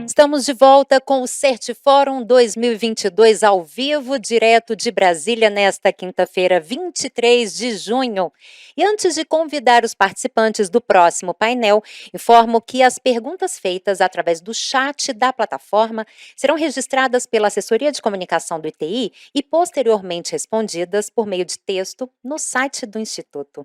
Estamos de volta com o Certifórum 2022 ao vivo, direto de Brasília, nesta quinta-feira, 23 de junho. E antes de convidar os participantes do próximo painel, informo que as perguntas feitas através do chat da plataforma serão registradas pela Assessoria de Comunicação do ITI e posteriormente respondidas por meio de texto no site do Instituto.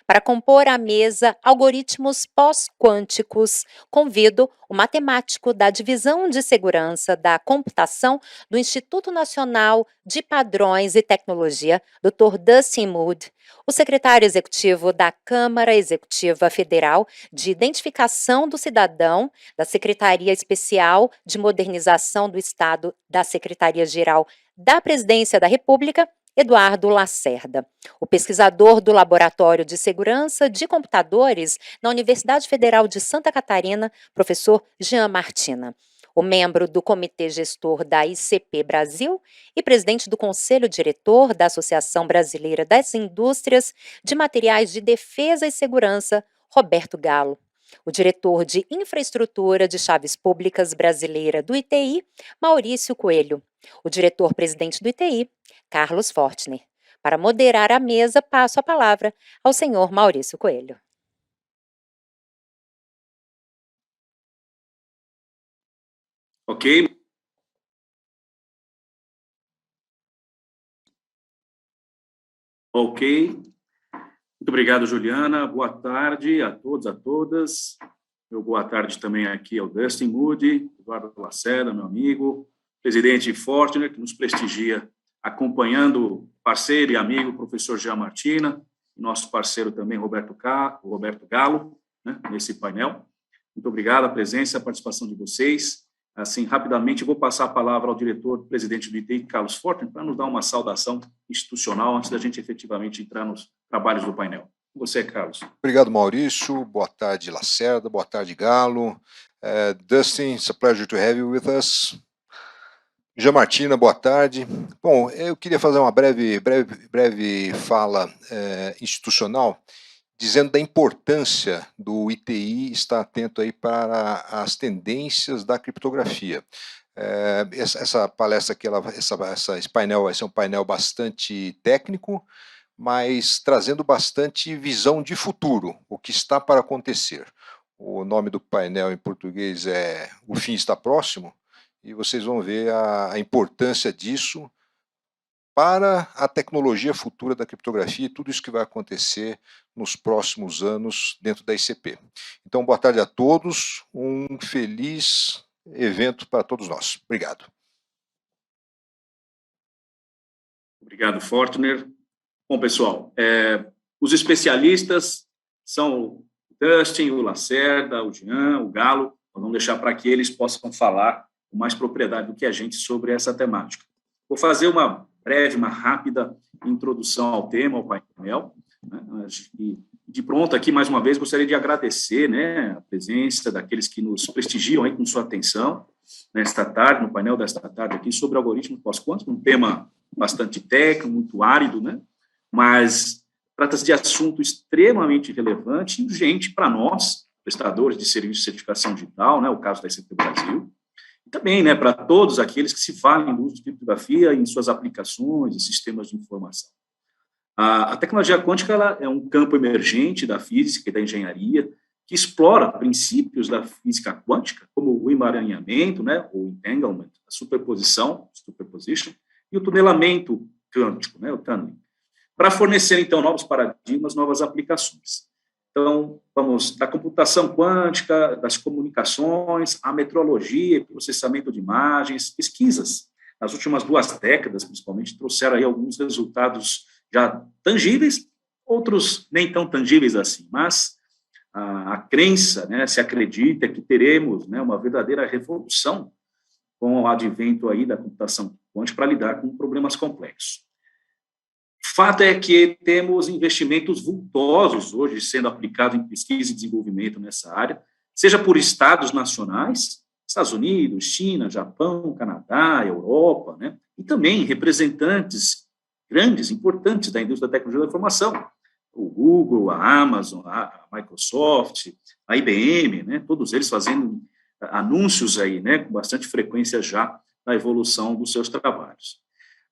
Para compor a mesa Algoritmos pós-quânticos, convido o matemático da Divisão de Segurança da Computação do Instituto Nacional de Padrões e Tecnologia, Dr. Dustin Moody, o Secretário-Executivo da Câmara Executiva Federal de Identificação do Cidadão, da Secretaria Especial de Modernização do Estado, da Secretaria Geral da Presidência da República, Eduardo Lacerda, o pesquisador do Laboratório de Segurança de Computadores na Universidade Federal de Santa Catarina, professor Martina, o membro do Comitê Gestor da ICP Brasil e presidente do Conselho Diretor da Associação Brasileira das Indústrias de Materiais de Defesa e Segurança, Roberto Galo, o diretor de Infraestrutura de Chaves Públicas Brasileira do ITI, Maurício Coelho, o diretor-presidente do ITI, Carlos Fortner. Para moderar a mesa, passo a palavra ao senhor Maurício Coelho. Ok. Ok. Muito obrigado, Juliana. Boa tarde a todos, a todas. Meu boa tarde também aqui ao Dustin Moody, Eduardo Lacerda, meu amigo, presidente Fortner, que nos prestigia acompanhando parceiro e amigo, professor Martina, nosso parceiro também, Roberto Galo, né, nesse painel. Muito obrigado a presença e a participação de vocês. Assim, rapidamente, vou passar a palavra ao diretor-presidente do ITI, Carlos Fortner, para nos dar uma saudação institucional antes da gente efetivamente entrar nos trabalhos do painel. Com você, Carlos. Obrigado, Maurício. Boa tarde, Lacerda. Boa tarde, Galo. Dustin, it's a pleasure to have you with us. Martina, boa tarde. Bom, eu queria fazer uma breve fala institucional, dizendo da importância do ITI estar atento aí para as tendências da criptografia. Essa palestra aqui, esse painel vai ser um painel bastante técnico, mas trazendo bastante visão de futuro, o que está para acontecer. O nome do painel em português é O Fim Está Próximo, e vocês vão ver a importância disso para a tecnologia futura da criptografia e tudo isso que vai acontecer nos próximos anos dentro da ICP. Então, boa tarde a todos, um feliz evento para todos nós. Obrigado. Obrigado, Fortner. Bom, pessoal, os especialistas são o Dustin, o Lacerda, o Jean, o Galo. Nós vamos deixar para que eles possam falar com mais propriedade do que a gente sobre essa temática. Vou fazer uma rápida introdução ao tema, ao painel. Né? E de pronto, aqui, mais uma vez, gostaria de agradecer, né, a presença daqueles que nos prestigiam aí com sua atenção nesta tarde, no painel desta tarde aqui, sobre algoritmos pós-quânticos, um tema bastante técnico, muito árido, né? Mas trata-se de assunto extremamente relevante e urgente para nós, prestadores de serviço de certificação digital, né, o caso da ICP Brasil, e também, né, para todos aqueles que se valem do uso de criptografia em suas aplicações e sistemas de informação. A tecnologia quântica ela é um campo emergente da física e da engenharia que explora princípios da física quântica, como o emaranhamento, né, o entanglement, a superposição, superposition, e o tunelamento quântico, né, o tunneling, para fornecer, então, novos paradigmas, novas aplicações. Então, vamos da computação quântica, das comunicações, a metrologia, processamento de imagens, pesquisas. Nas últimas 2 décadas, principalmente, trouxeram aí alguns resultados já tangíveis, outros nem tão tangíveis assim, mas a crença, né, se acredita que teremos, né, uma verdadeira revolução com o advento aí da computação quântica para lidar com problemas complexos. Fato é que temos investimentos vultosos hoje sendo aplicados em pesquisa e desenvolvimento nessa área, seja por estados nacionais, Estados Unidos, China, Japão, Canadá, Europa, né? E também representantes grandes, importantes da indústria da tecnologia da informação, o Google, a Amazon, a Microsoft, a IBM, né, todos eles fazendo anúncios aí, né, com bastante frequência já da evolução dos seus trabalhos.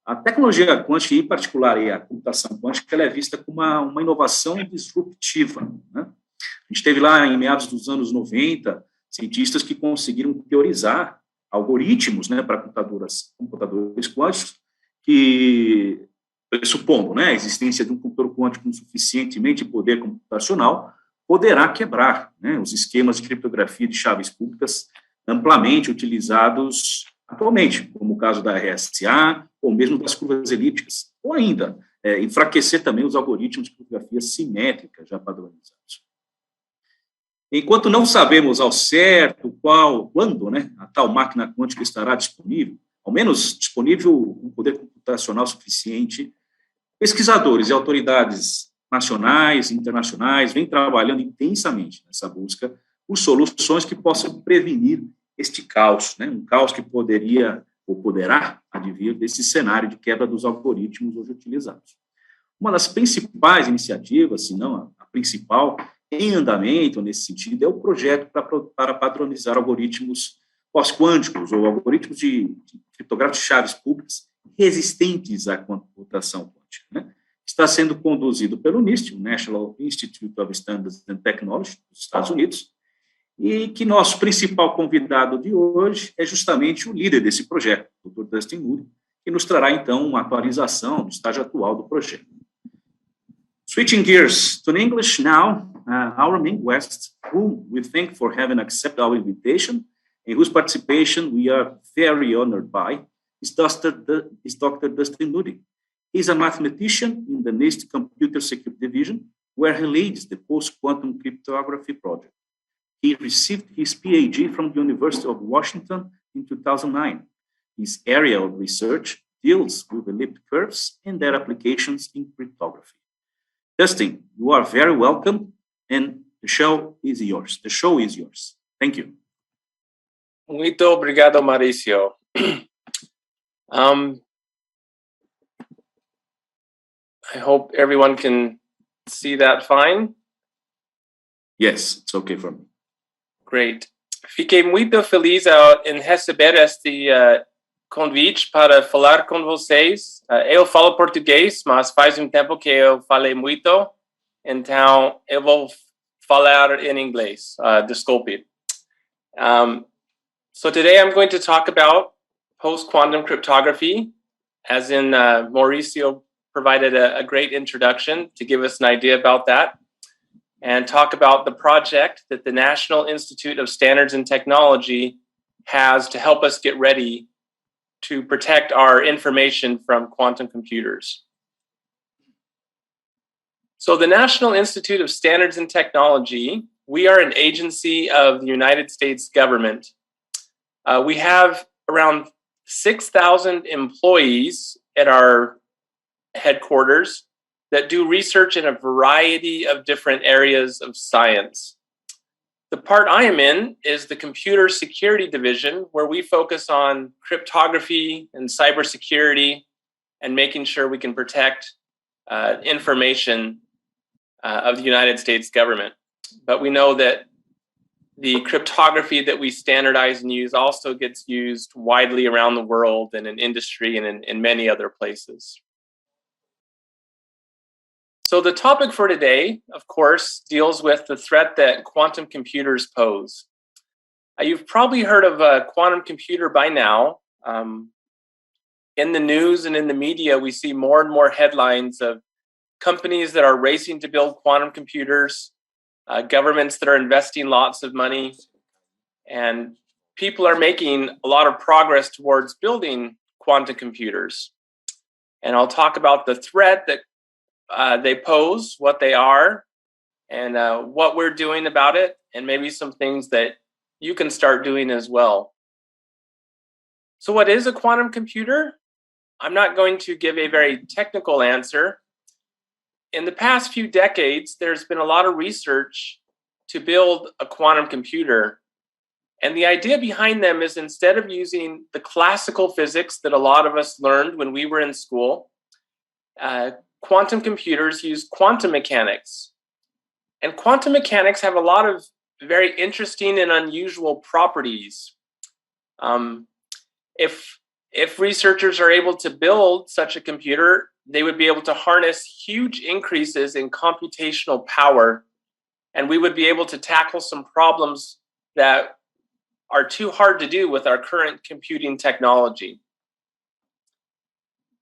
A tecnologia quântica, em particular a computação quântica, ela é vista como uma inovação disruptiva, né? A gente teve lá, em meados dos anos 90, cientistas que conseguiram teorizar algoritmos, né, para computadores quânticos, que, pressupondo, né, a existência de um computador quântico com suficientemente poder computacional, poderá quebrar, né, os esquemas de criptografia de chaves públicas amplamente utilizados atualmente, como o caso da RSA, ou mesmo das curvas elípticas, ou ainda enfraquecer também os algoritmos de criptografia simétrica já padronizados. Enquanto não sabemos ao certo quando, né, a tal máquina quântica estará disponível, ao menos disponível com poder computacional suficiente, pesquisadores e autoridades nacionais e internacionais vêm trabalhando intensamente nessa busca por soluções que possam prevenir este caos, né, um caos que poderia ou poderá advir desse cenário de quebra dos algoritmos hoje utilizados. Uma das principais iniciativas, se não a principal, em andamento nesse sentido, é o projeto para padronizar algoritmos pós-quânticos ou algoritmos de criptografia de chaves públicas resistentes à computação quântica, né? Está sendo conduzido pelo NIST, o National Institute of Standards and Technology, dos Estados Unidos, e que nosso principal convidado de hoje é justamente o líder desse projeto, o Dr. Dustin Moody, que nos trará, então, uma atualização do estágio atual do projeto. Switching gears to English now, our main guest, whom we thank for having accepted our invitation, and whose participation we are very honored by, is Dr. Dustin Moody. He's a mathematician in the NIST Computer Security Division, where he leads the post-quantum cryptography project. He received his PhD from the University of Washington in 2009. His area of research deals with elliptic curves and their applications in cryptography. Dustin, you are very welcome, and the show is yours. The show is yours. Thank you. Muito obrigado, Mauricio. I hope everyone can see that fine. Yes, it's okay for me. Great. Fiquei muito feliz em receber este convite para falar com vocês. Eu falo português, mas faz tempo que eu falei muito, então eu vou falar em inglês. Desculpe. So today I'm going to talk about post-quantum cryptography, as in Mauricio provided a great introduction to give us an idea about that, and talk about the project that the National Institute of Standards and Technology has to help us get ready to protect our information from quantum computers. So the National Institute of Standards and Technology, we are an agency of the United States government. We have around 6,000 employees at our headquarters that do research in a variety of different areas of science. The part I am in is the Computer Security Division, where we focus on cryptography and cybersecurity and making sure we can protect information of the United States government. But we know that the cryptography that we standardize and use also gets used widely around the world and in industry and in many other places. So the topic for today, of course, deals with the threat that quantum computers pose. You've probably heard of a quantum computer by now. In the news and in the media, we see more and more headlines of companies that are racing to build quantum computers, governments that are investing lots of money, and people are making a lot of progress towards building quantum computers. And I'll talk about the threat that they pose, what they are, and what we're doing about it, and maybe some things that you can start doing as well. So what is a quantum computer? I'm not going to give a very technical answer. In the past few decades, there's been a lot of research to build a quantum computer. And the idea behind them is, instead of using the classical physics that a lot of us learned when we were in school, quantum computers use quantum mechanics. And quantum mechanics have a lot of very interesting and unusual properties. If researchers are able to build such a computer, they would be able to harness huge increases in computational power, and we would be able to tackle some problems that are too hard to do with our current computing technology.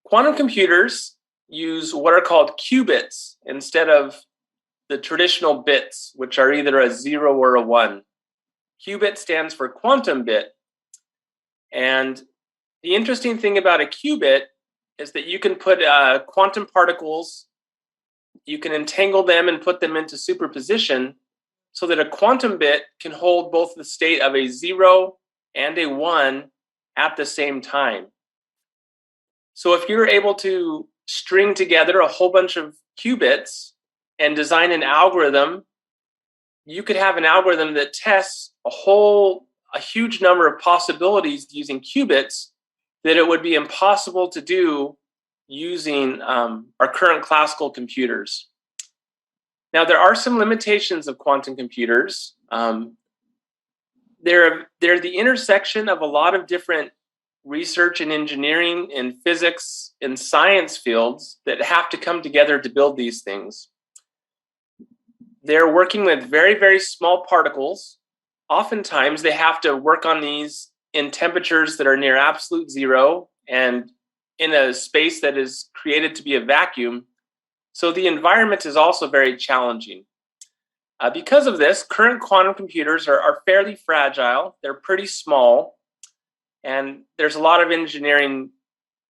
Quantum computers use what are called qubits instead of the traditional bits, which are either a 0 or a 1. Qubit stands for quantum bit. And the interesting thing about a qubit is that you can put quantum particles, you can entangle them and put them into superposition so that a quantum bit can hold both the state of a 0 and a 1 at the same time. So if you're able to string together a whole bunch of qubits and design an algorithm, you could have an algorithm that tests a huge number of possibilities using qubits that it would be impossible to do using our current classical computers. Now, there are some limitations of quantum computers. They're the intersection of a lot of different research and engineering and physics and science fields that have to come together to build these things. They're working with very, very small particles. Oftentimes, they have to work on these in temperatures that are near absolute zero and in a space that is created to be a vacuum. So the environment is also very challenging. Because of this, current quantum computers are fairly fragile. They're pretty small. And there's a lot of engineering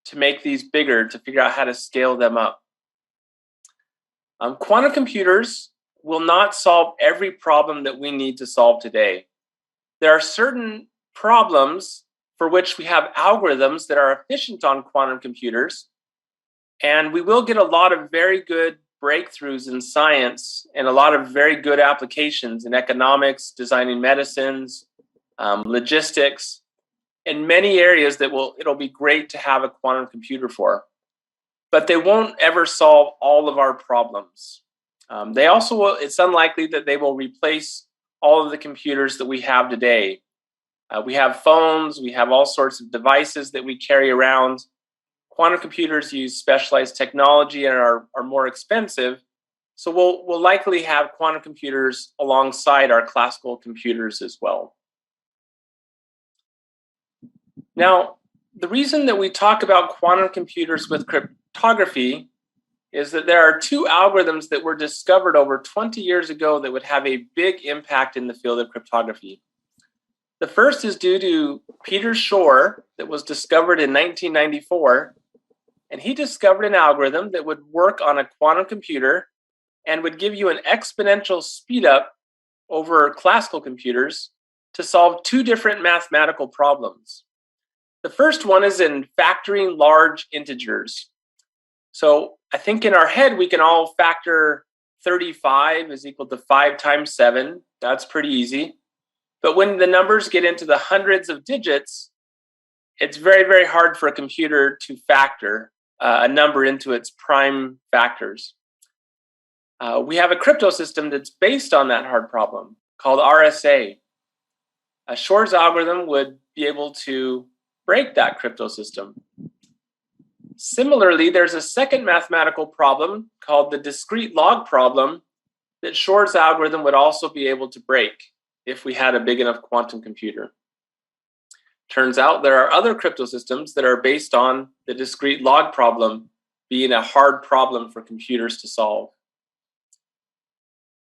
to make these bigger, to figure out how to scale them up. Quantum computers will not solve every problem that we need to solve today. There are certain problems for which we have algorithms that are efficient on quantum computers, and we will get a lot of very good breakthroughs in science and a lot of very good applications in economics, designing medicines, logistics, in many areas that it'll be great to have a quantum computer for. But they won't ever solve all of our problems. They also will, it's unlikely that they will replace all of the computers that we have today. We have phones, we have all sorts of devices that we carry around. Quantum computers use specialized technology and are more expensive. So we'll likely have quantum computers alongside our classical computers as well. Now, the reason that we talk about quantum computers with cryptography is that there are two algorithms that were discovered over 20 years ago that would have a big impact in the field of cryptography. The first is due to Peter Shor that was discovered in 1994, and he discovered an algorithm that would work on a quantum computer and would give you an exponential speed up over classical computers to solve two different mathematical problems. The first one is in factoring large integers. So I think in our head, we can all factor 35 is equal to 5 times 7. That's pretty easy. But when the numbers get into the hundreds of digits, it's very, very hard for a computer to factor a number into its prime factors. We have a crypto system that's based on that hard problem called RSA. Shor's algorithm would be able to break that crypto system. Similarly, there's a second mathematical problem called the discrete log problem that Shor's algorithm would also be able to break if we had a big enough quantum computer. Turns out there are other crypto systems that are based on the discrete log problem being a hard problem for computers to solve.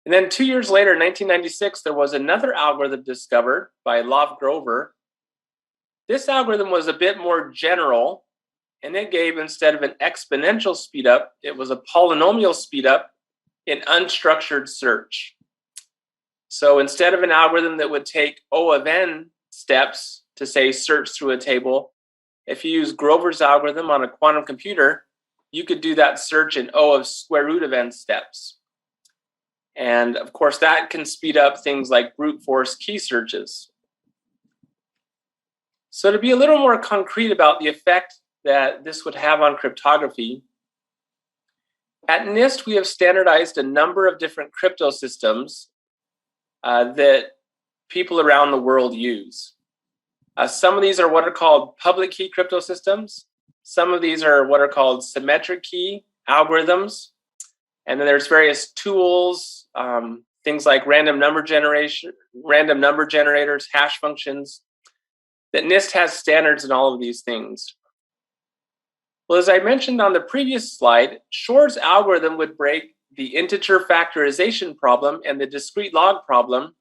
And then 2 years later, in 1996, there was another algorithm discovered by Love Grover. This algorithm was a bit more general, and it gave, instead of an exponential speedup, it was a polynomial speedup in unstructured search. So instead of an algorithm that would take O of n steps to, say, search through a table, if you use Grover's algorithm on a quantum computer, you could do that search in O of square root of n steps. And of course, that can speed up things like brute force key searches. So to be a little more concrete about the effect that this would have on cryptography, At NIST, we have standardized a number of different crypto systems that people around the world use. Some of these are what are called public key crypto systems. Some of these are what are called symmetric key algorithms. And then there's various tools, things like random number generators, hash functions, that NIST has standards in all of these things. Well, as I mentioned on the previous slide, Shor's algorithm would break the integer factorization problem and the discrete log problem.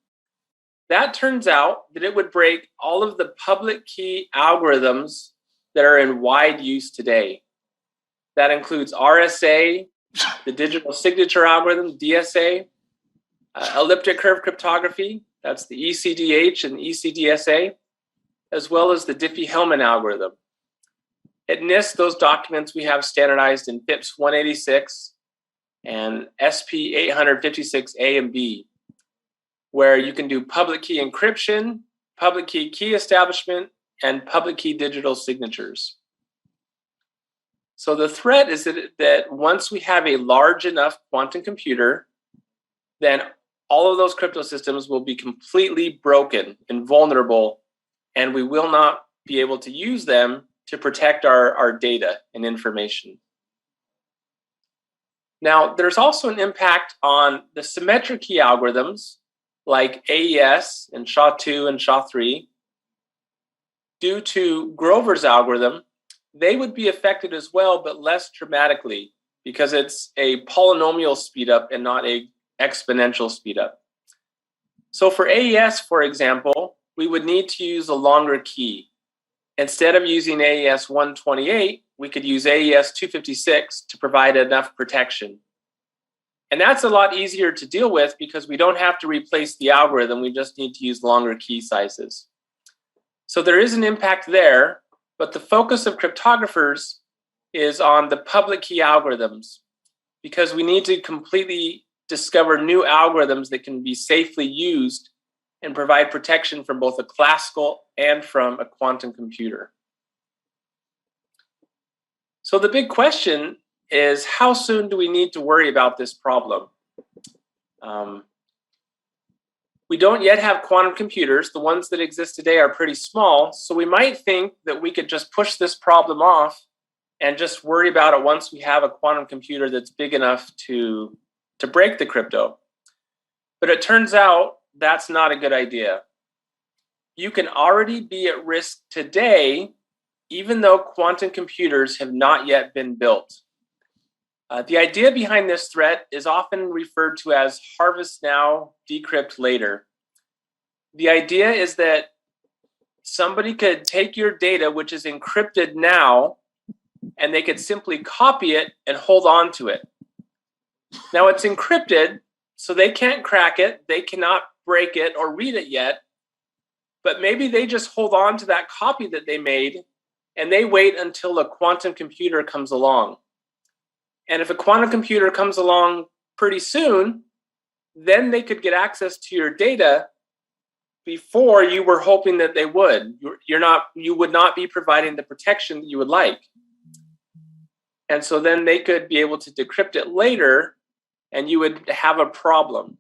That turns out that it would break all of the public key algorithms that are in wide use today. That includes RSA, the digital signature algorithm, DSA, elliptic curve cryptography, that's the ECDH and ECDSA, as well as the Diffie-Hellman algorithm. At NIST, those documents we have standardized in FIPS 186 and SP 856A and B, where you can do public key encryption, public key establishment, and public key digital signatures. So the threat is that once we have a large enough quantum computer, then all of those crypto systems will be completely broken and vulnerable, and we will not be able to use them to protect our data and information. Now, there's also an impact on the symmetric key algorithms like AES and SHA-2 and SHA-3. Due to Grover's algorithm, they would be affected as well, but less dramatically because it's a polynomial speedup and not an exponential speedup. So for AES, for example, we would need to use a longer key. Instead of using AES 128, we could use AES 256 to provide enough protection. And that's a lot easier to deal with because we don't have to replace the algorithm. We just need to use longer key sizes. So there is an impact there, but the focus of cryptographers is on the public key algorithms because we need to completely discover new algorithms that can be safely used and provide protection from both a classical and from a quantum computer. So the big question is, how soon do we need to worry about this problem? We don't yet have quantum computers. The ones that exist today are pretty small, so we might think that we could just push this problem off and just worry about it once we have a quantum computer that's big enough to break the crypto. But it turns out that's not a good idea. You can already be at risk today, even though quantum computers have not yet been built. The idea behind this threat is often referred to as harvest now, decrypt later. The idea is that somebody could take your data, which is encrypted now, and they could simply copy it and hold on to it. Now it's encrypted, so they can't crack it, they cannot break it or read it yet, but maybe they just hold on to that copy that they made and they wait until a quantum computer comes along. And if a quantum computer comes along pretty soon, then they could get access to your data before you were hoping that they would. You would not be providing the protection that you would like. And so then they could be able to decrypt it later and you would have a problem.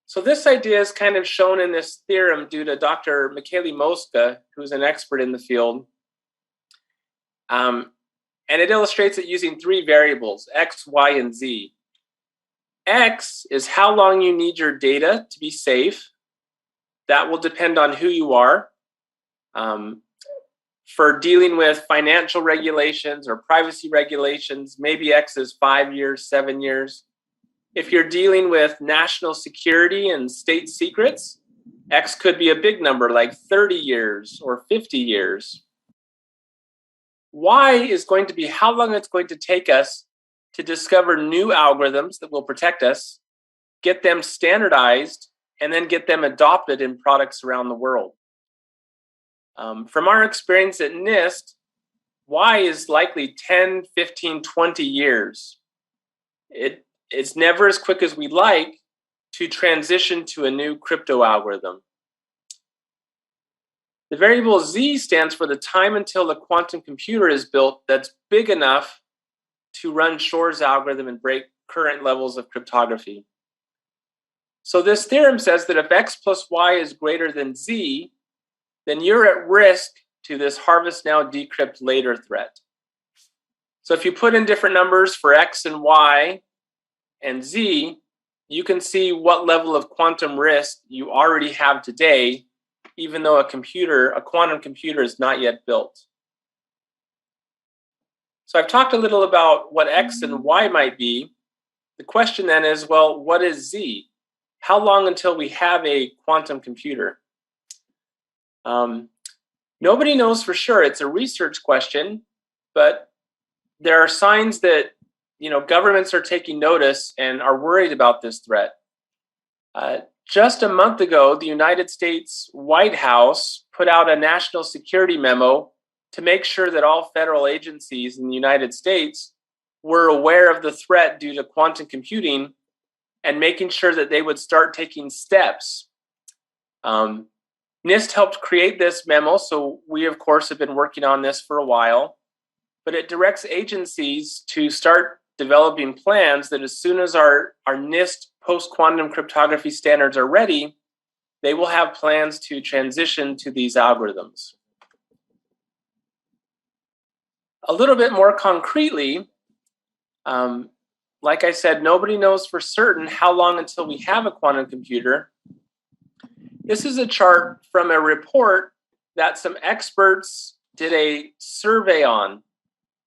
So this idea is kind of shown in this theorem due to Dr. Michele Mosca, who's an expert in the field. And it illustrates it using three variables, X, Y, and Z. X is how long you need your data to be safe. That will depend on who you are. For dealing with financial regulations or privacy regulations, maybe X is 5 years, 7 years. If you're dealing with national security and state secrets, X could be a big number like 30 years or 50 years. Y is going to be how long it's going to take us to discover new algorithms that will protect us, get them standardized, and then get them adopted in products around the world. From our experience at NIST, Y is likely 10, 15, 20 years. It's never as quick as we'd like to transition to a new crypto algorithm. The variable Z stands for the time until the quantum computer is built that's big enough to run Shor's algorithm and break current levels of cryptography. So this theorem says that if x plus y is greater than z, then you're at risk to this harvest now, decrypt later threat. So if you put in different numbers for x and y and z, you can see what level of quantum risk you already have today, even though a quantum computer is not yet built. So I've talked a little about what x and y might be. The question then is, well, what is z? How long until we have a quantum computer? Nobody knows for sure. It's a research question, but there are signs that governments are taking notice and are worried about this threat. Just a month ago, the United States White House put out a national security memo to make sure that all federal agencies in the United States were aware of the threat due to quantum computing and making sure that they would start taking steps. NIST helped create this memo, so we, of course, have been working on this for a while, but it directs agencies to start developing plans that as soon as our NIST post-quantum cryptography standards are ready, they will have plans to transition to these algorithms. A little bit more concretely, like I said, nobody knows for certain how long until we have a quantum computer. This is a chart from a report that some experts did a survey on.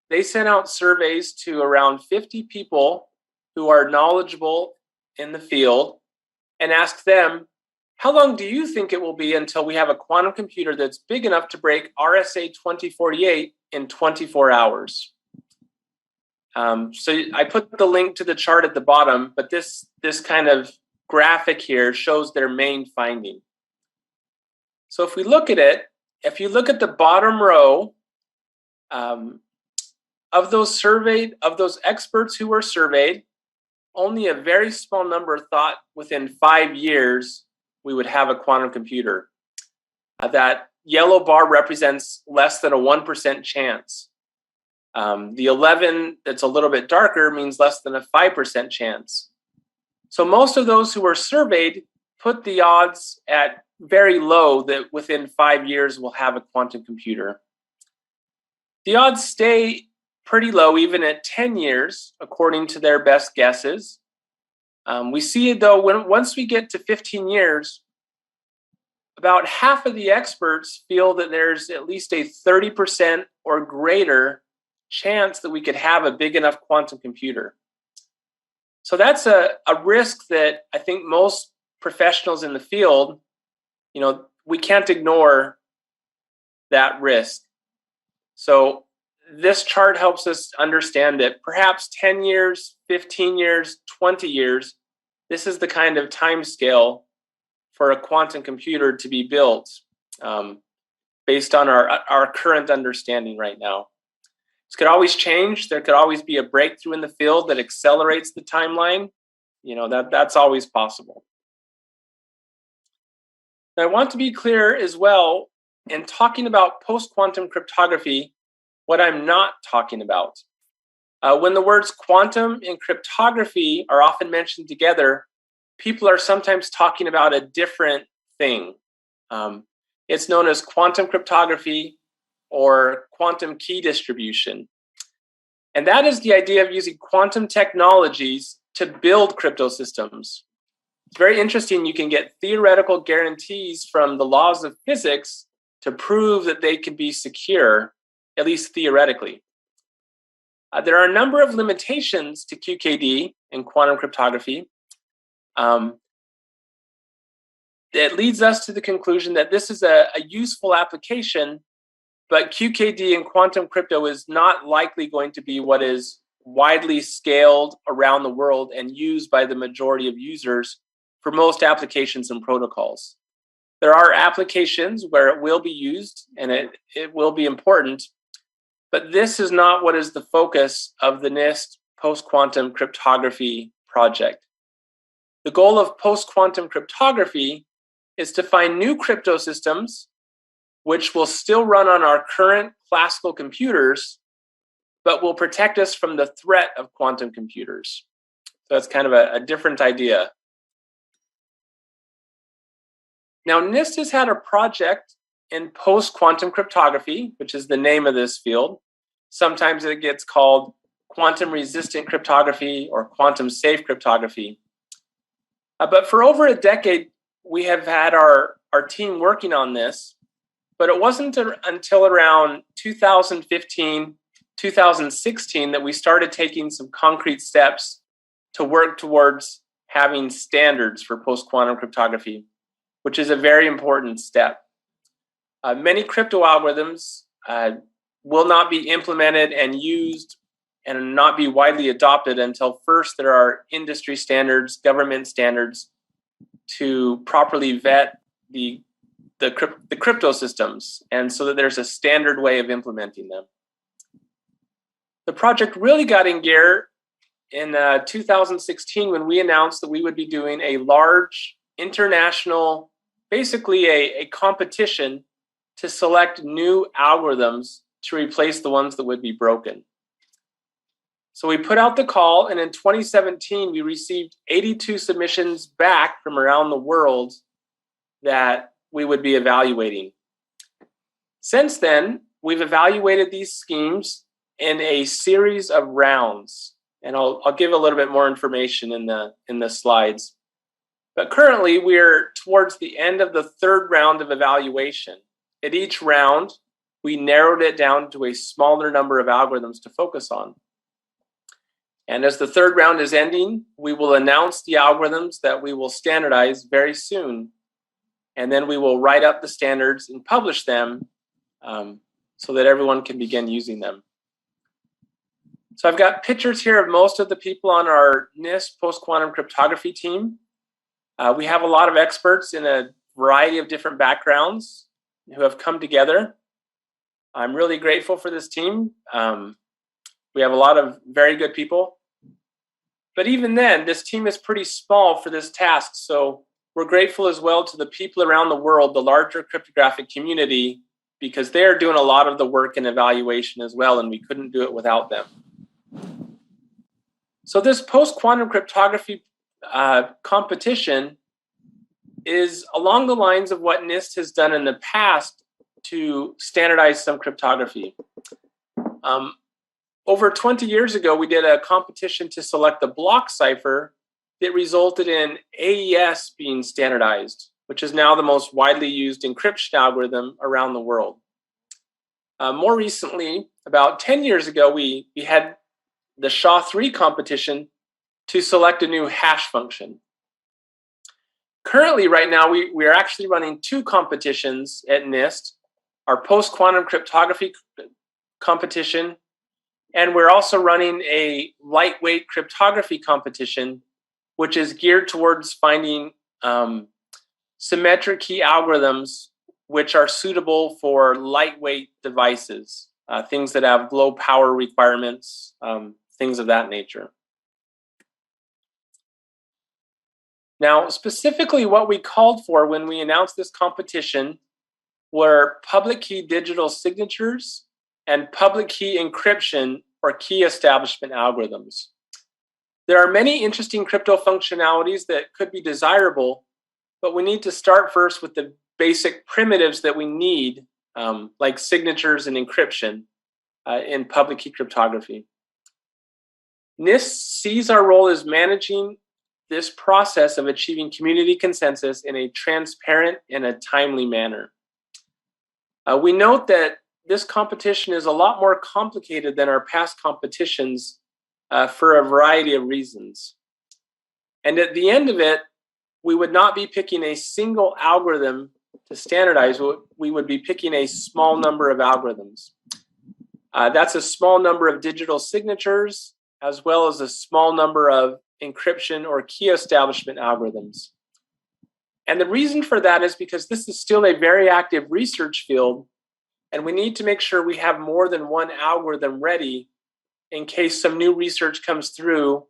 They sent out surveys to around 50 people who are knowledgeable in the field and asked them, how long do you think it will be until we have a quantum computer that's big enough to break RSA 2048 in 24 hours? So I put the link to the chart at the bottom, but this kind of graphic here shows their main finding. So if we look at it, if you look at the bottom row, of those experts who were surveyed, only a very small number thought within 5 years we would have a quantum computer. That yellow bar represents less than a 1% chance. The 11 that's a little bit darker means less than a 5% chance. So most of those who were surveyed put the odds at very low that within 5 years we'll have a quantum computer. The odds stay pretty low even at 10 years, according to their best guesses. We see, though, once we get to 15 years, about half of the experts feel that there's at least a 30% or greater chance that we could have a big enough quantum computer. So that's a risk that I think most professionals in the field, we can't ignore that risk. So this chart helps us understand that perhaps 10 years, 15 years, 20 years, this is the kind of time scale for a quantum computer to be built based on our current understanding right now. This could always change. There could always be a breakthrough in the field that accelerates the timeline. That's always possible. Now, I want to be clear as well, in talking about post-quantum cryptography, what I'm not talking about. When the words quantum and cryptography are often mentioned together, people are sometimes talking about a different thing. It's known as quantum cryptography or quantum key distribution. And that is the idea of using quantum technologies to build crypto systems. It's very interesting. You can get theoretical guarantees from the laws of physics to prove that they can be secure, at least theoretically. There are a number of limitations to QKD and quantum cryptography. It leads us to the conclusion that this is a useful application, but QKD and quantum crypto is not likely going to be what is widely scaled around the world and used by the majority of users for most applications and protocols. There are applications where it will be used and it will be important, but this is not what is the focus of the NIST post-quantum cryptography project. The goal of post-quantum cryptography is to find new crypto systems which will still run on our current classical computers, but will protect us from the threat of quantum computers. So that's kind of a different idea. Now, NIST has had a project in post-quantum cryptography, which is the name of this field. Sometimes it gets called quantum-resistant cryptography or quantum-safe cryptography. But for over a decade, we have had our team working on this, but it wasn't until around 2015, 2016 that we started taking some concrete steps to work towards having standards for post-quantum cryptography, which is a very important step. Many crypto algorithms will not be implemented and used and not be widely adopted until first there are industry standards, government standards to properly vet the crypto systems, and so that there's a standard way of implementing them. The project really got in gear in 2016 when we announced that we would be doing a large international, basically a competition to select new algorithms to replace the ones that would be broken. So we put out the call, and in 2017, we received 82 submissions back from around the world that we would be evaluating. Since then, we've evaluated these schemes in a series of rounds, and I'll give a little bit more information in the slides. But currently, we're towards the end of the third round of evaluation. At each round, we narrowed it down to a smaller number of algorithms to focus on. And as the third round is ending, we will announce the algorithms that we will standardize very soon. And then we will write up the standards and publish them so that everyone can begin using them. So I've got pictures here of most of the people on our NIST post-quantum cryptography team. We have a lot of experts in a variety of different backgrounds who have come together. I'm really grateful for this team. We have a lot of very good people. But even then, this team is pretty small for this task. So we're grateful as well to the people around the world, the larger cryptographic community, because they are doing a lot of the work and evaluation as well, and we couldn't do it without them. So this post-quantum cryptography competition is along the lines of what NIST has done in the past to standardize some cryptography. Over 20 years ago, we did a competition to select the block cipher that resulted in AES being standardized, which is now the most widely used encryption algorithm around the world. More recently, about 10 years ago, we had the SHA-3 competition to select a new hash function. Currently, right now, we are actually running two competitions at NIST, our post-quantum cryptography competition, and we're also running a lightweight cryptography competition, which is geared towards finding symmetric key algorithms which are suitable for lightweight devices, things that have low power requirements, things of that nature. Now, specifically what we called for when we announced this competition were public key digital signatures and public key encryption or key establishment algorithms. There are many interesting crypto functionalities that could be desirable, but we need to start first with the basic primitives that we need, like signatures and encryption in public key cryptography. NIST sees our role as managing this process of achieving community consensus in a transparent and a timely manner. We note that this competition is a lot more complicated than our past competitions for a variety of reasons. And at the end of it, we would not be picking a single algorithm to standardize. We would be picking a small number of algorithms. That's a small number of digital signatures, as well as a small number of encryption or key establishment algorithms. And the reason for that is because this is still a very active research field, and we need to make sure we have more than one algorithm ready in case some new research comes through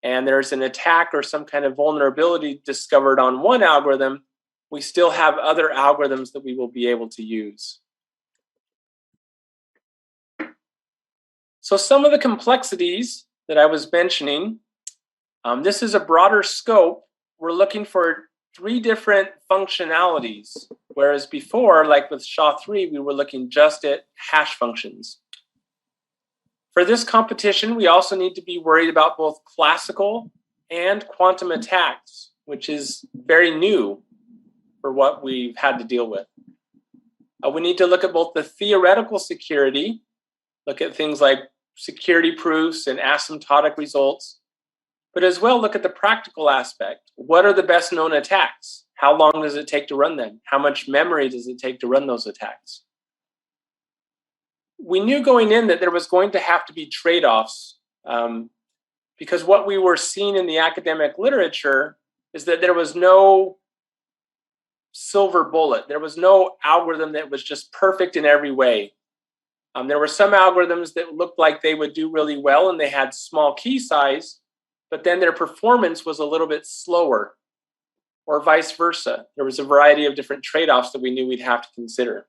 and there's an attack or some kind of vulnerability discovered on one algorithm. We still have other algorithms that we will be able to use. So some of the complexities that I was mentioning, this is a broader scope. We're looking for 3 different functionalities, whereas before, like with SHA-3, we were looking just at hash functions. For this competition, we also need to be worried about both classical and quantum attacks, which is very new for what we've had to deal with. We need to look at both the theoretical security, look at things like security proofs and asymptotic results, but as well look at the practical aspect. What are the best known attacks? How long does it take to run them? How much memory does it take to run those attacks? We knew going in that there was going to have to be trade-offs because what we were seeing in the academic literature is that there was no silver bullet. There was no algorithm that was just perfect in every way. There were some algorithms that looked like they would do really well and they had small key size, but then their performance was a little bit slower, or vice versa. There was a variety of different trade-offs that we knew we'd have to consider.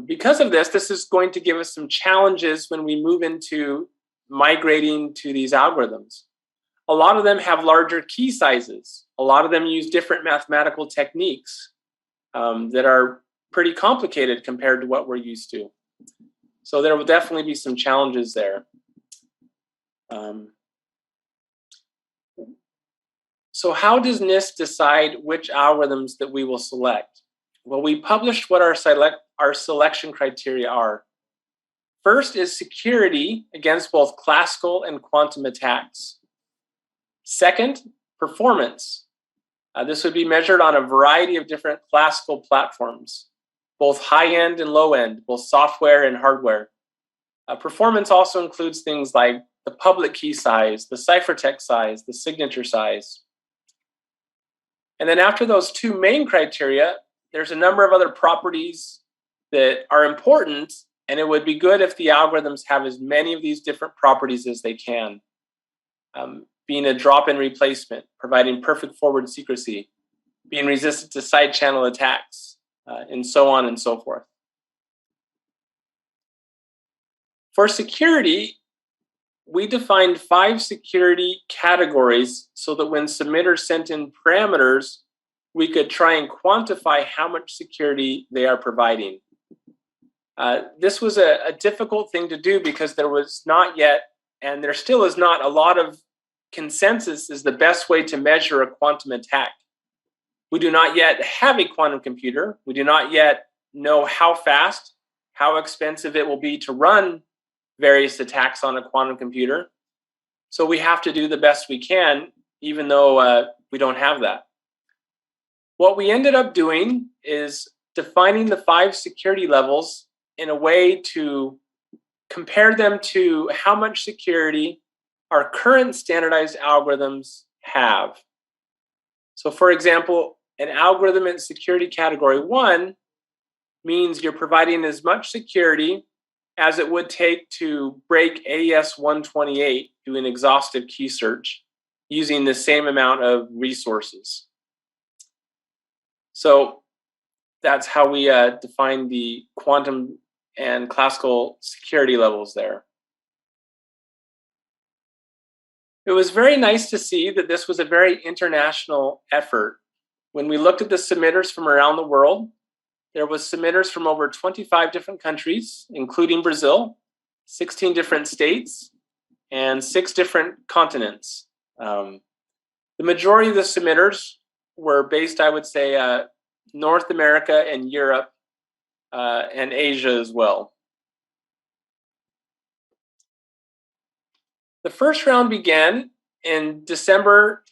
Because of this, this is going to give us some challenges when we move into migrating to these algorithms. A lot of them have larger key sizes. A lot of them use different mathematical techniques that are pretty complicated compared to what we're used to. So there will definitely be some challenges there. So how does NIST decide which algorithms that we will select? Well, we published what our selection criteria are. First is security against both classical and quantum attacks. Second, performance. This would be measured on a variety of different classical platforms, both high-end and low-end, both software and hardware. Performance also includes things like the public key size, the ciphertext size, the signature size. And then after those 2 main criteria, there's a number of other properties that are important, and it would be good if the algorithms have as many of these different properties as they can. Being a drop-in replacement, providing perfect forward secrecy, being resistant to side channel attacks, and so on and so forth. For security, we defined 5 security categories so that when submitters sent in parameters, we could try and quantify how much security they are providing. This was a difficult thing to do because there was not yet, and there still is not, a lot of consensus is the best way to measure a quantum attack. We do not yet have a quantum computer. We do not yet know how fast, how expensive it will be to run various attacks on a quantum computer. So we have to do the best we can, even though we don't have that. What we ended up doing is defining the 5 security levels in a way to compare them to how much security our current standardized algorithms have. So for example, an algorithm in security category 1 means you're providing as much security as it would take to break AES 128 through an exhaustive key search using the same amount of resources. So that's how we define the quantum and classical security levels there. It was very nice to see that this was a very international effort. When we looked at the submitters from around the world, there was submitters from over 25 different countries, including Brazil, 16 different states, and 6 different continents. The majority of the submitters were based, I would say, North America and Europe and Asia as well. The first round began in December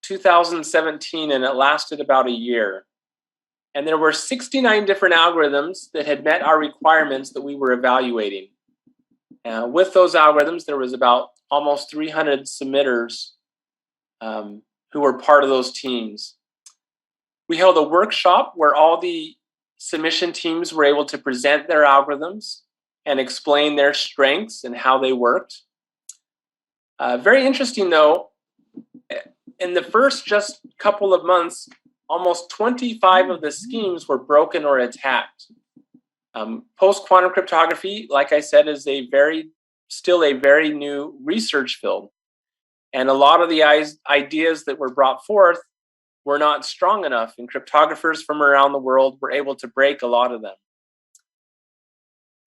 2017, and it lasted about a year. And there were 69 different algorithms that had met our requirements that we were evaluating. With those algorithms, there was about almost 300 submitters who were part of those teams. We held a workshop where all the submission teams were able to present their algorithms and explain their strengths and how they worked. Very interesting, though, in the first just couple of months, almost 25 of the schemes were broken or attacked. Post-quantum cryptography, like I said, is still a very new research field. And a lot of the ideas that were brought forth were not strong enough, and cryptographers from around the world were able to break a lot of them.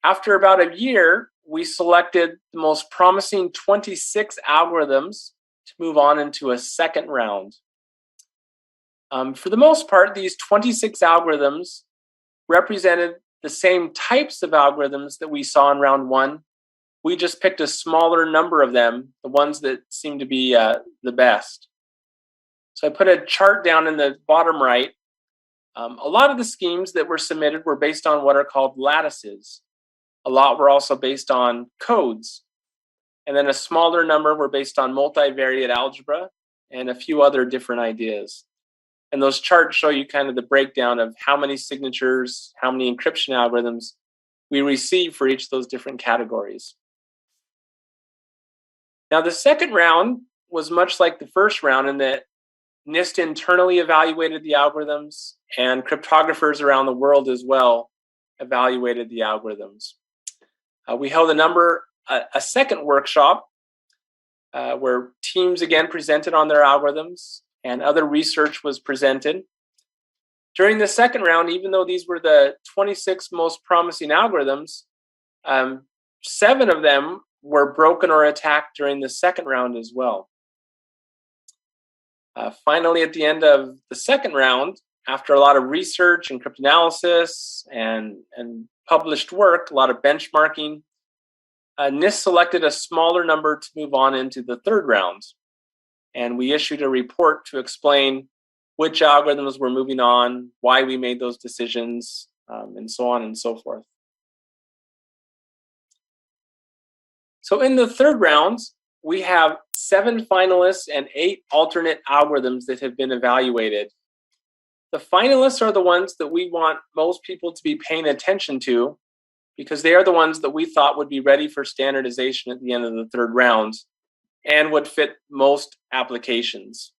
After about a year, we selected the most promising 26 algorithms to move on into a second round. For the most part, these 26 algorithms represented the same types of algorithms that we saw in round one. We just picked a smaller number of them, the ones that seemed to be the best. So I put a chart down in the bottom right. A lot of the schemes that were submitted were based on what are called lattices. A lot were also based on codes. And then a smaller number were based on multivariate algebra and a few other different ideas. And those charts show you kind of the breakdown of how many signatures, how many encryption algorithms we receive for each of those different categories. Now, the second round was much like the first round in that NIST internally evaluated the algorithms, and cryptographers around the world as well evaluated the algorithms. We held a second workshop where teams again presented on their algorithms and other research was presented. During the second round, even though these were the 26 most promising algorithms, 7 of them were broken or attacked during the second round as well. Finally, at the end of the second round, after a lot of research and cryptanalysis and published work, a lot of benchmarking, NIST selected a smaller number to move on into the third round. And we issued a report to explain which algorithms were moving on, why we made those decisions, and so on and so forth. So in the third round, we have 7 finalists and 8 alternate algorithms that have been evaluated. The finalists are the ones that we want most people to be paying attention to because they are the ones that we thought would be ready for standardization at the end of the third round and would fit most applications.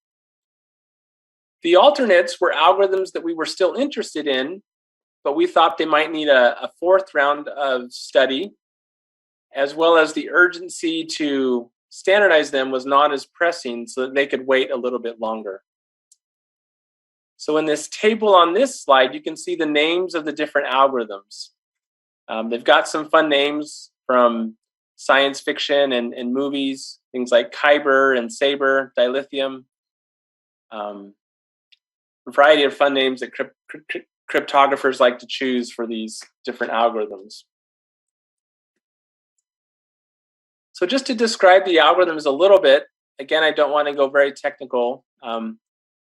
The alternates were algorithms that we were still interested in, but we thought they might need a fourth round of study, as well as the urgency to standardize them was not as pressing so that they could wait a little bit longer. So in this table on this slide, you can see the names of the different algorithms. They've got some fun names from science fiction and movies, things like Kyber and Saber, dilithium, a variety of fun names that cryptographers like to choose for these different algorithms. So just to describe the algorithms a little bit, again, I don't want to go very technical.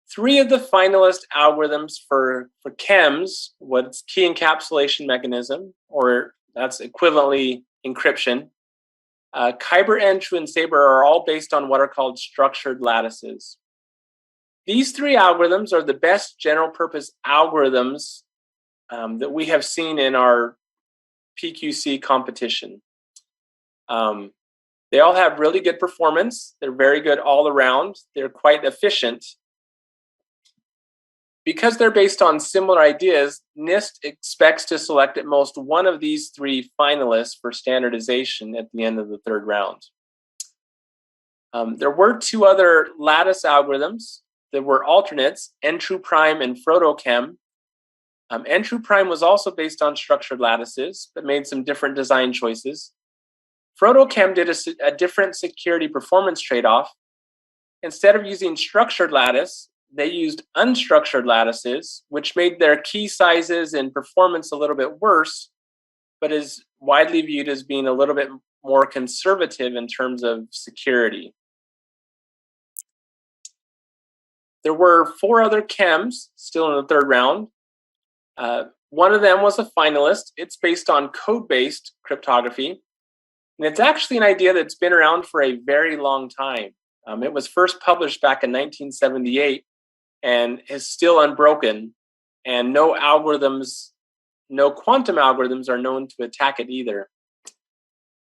3 of the finalist algorithms for chems, what's key encapsulation mechanism, or that's equivalently encryption. Kyber, Entru, and Saber are all based on what are called structured lattices. These 3 algorithms are the best general purpose algorithms that we have seen in our PQC competition. They all have really good performance. They're very good all around. They're quite efficient. Because they're based on similar ideas, NIST expects to select at most one of these 3 finalists for standardization at the end of the third round. There were 2 other lattice algorithms that were alternates, Entru Prime and Frotochem. Entru Prime was also based on structured lattices, but made some different design choices. Frotochem did a different security performance trade-off. Instead of using structured lattice, they used unstructured lattices, which made their key sizes and performance a little bit worse, but is widely viewed as being a little bit more conservative in terms of security. There were 4 other chems still in the third round. One of them was a finalist. It's based on code-based cryptography. And it's actually an idea that's been around for a very long time. It was first published back in 1978 and is still unbroken. And no quantum algorithms are known to attack it either.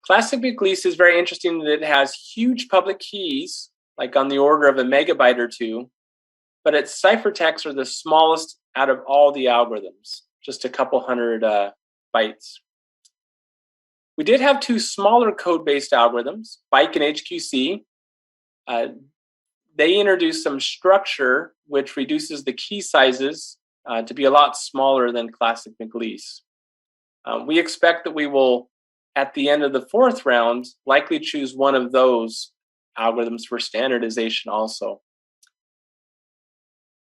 Classic Bequeath is very interesting that it has huge public keys, like on the order of a megabyte or 2, but its ciphertexts are the smallest out of all the algorithms, just a couple hundred bytes. We did have two smaller code-based algorithms, Bike and HQC. They introduced some structure which reduces the key sizes to be a lot smaller than classic McLeese. We expect that we will, at the end of the fourth round, likely choose one of those algorithms for standardization also.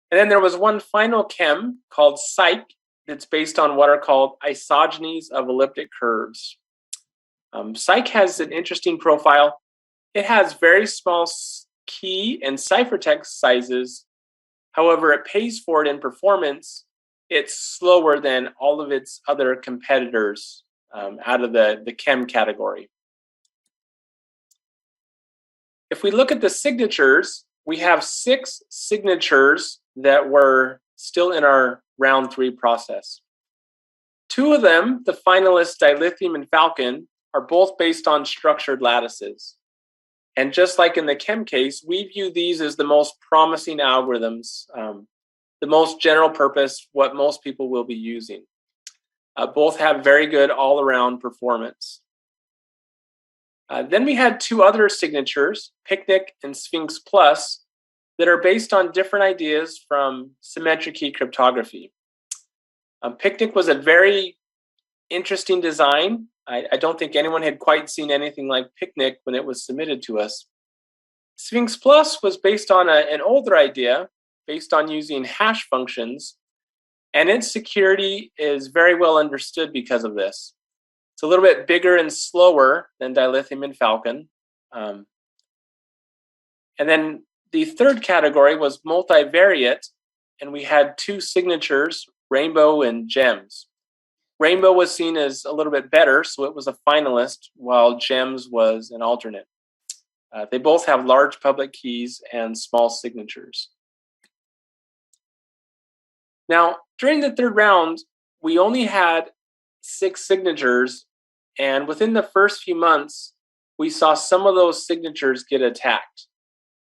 And then there was one final chem called Psych that's based on what are called isogenies of elliptic curves. Psych has an interesting profile. It has very small key and ciphertext sizes. However, it pays for it in performance. It's slower than all of its other competitors out of the chem category. If we look at the signatures, we have 6 signatures that were still in our round 3 process. 2 of them, the finalists dilithium and falcon, are both based on structured lattices. And just like in the chem case, we view these as the most promising algorithms, the most general purpose, what most people will be using. Both have very good all-around performance. Then we had 2 other signatures, Picnic and Sphinx Plus, that are based on different ideas from symmetric key cryptography. Picnic was a very interesting design. I don't think anyone had quite seen anything like Picnic when it was submitted to us. Sphinx Plus was based on an older idea, based on using hash functions, and its security is very well understood because of this. It's a little bit bigger and slower than dilithium and falcon. And then the third category was multivariate, and we had 2 signatures, Rainbow and Gems. Rainbow was seen as a little bit better, so it was a finalist, while Gems was an alternate. They both have large public keys and small signatures. Now, during the third round, we only had 6 signatures, and within the first few months, we saw some of those signatures get attacked.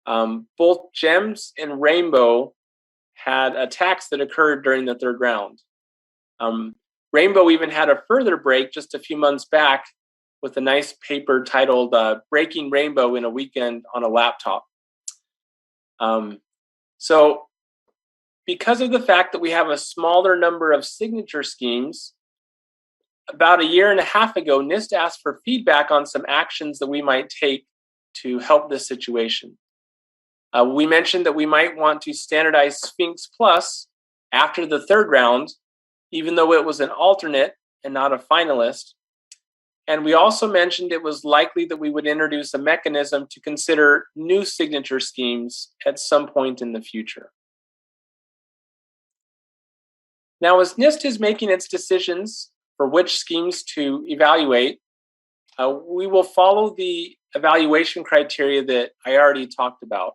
Both Gems and Rainbow had attacks that occurred during the third round. Rainbow even had a further break just a few months back with a nice paper titled Breaking Rainbow in a Weekend on a Laptop. So because of the fact that we have a smaller number of signature schemes, about a year and a half ago, NIST asked for feedback on some actions that we might take to help this situation. We mentioned that we might want to standardize Sphinx Plus after the third round, even though it was an alternate and not a finalist. And we also mentioned it was likely that we would introduce a mechanism to consider new signature schemes at some point in the future. Now, as NIST is making its decisions for which schemes to evaluate, we will follow the evaluation criteria that I already talked about.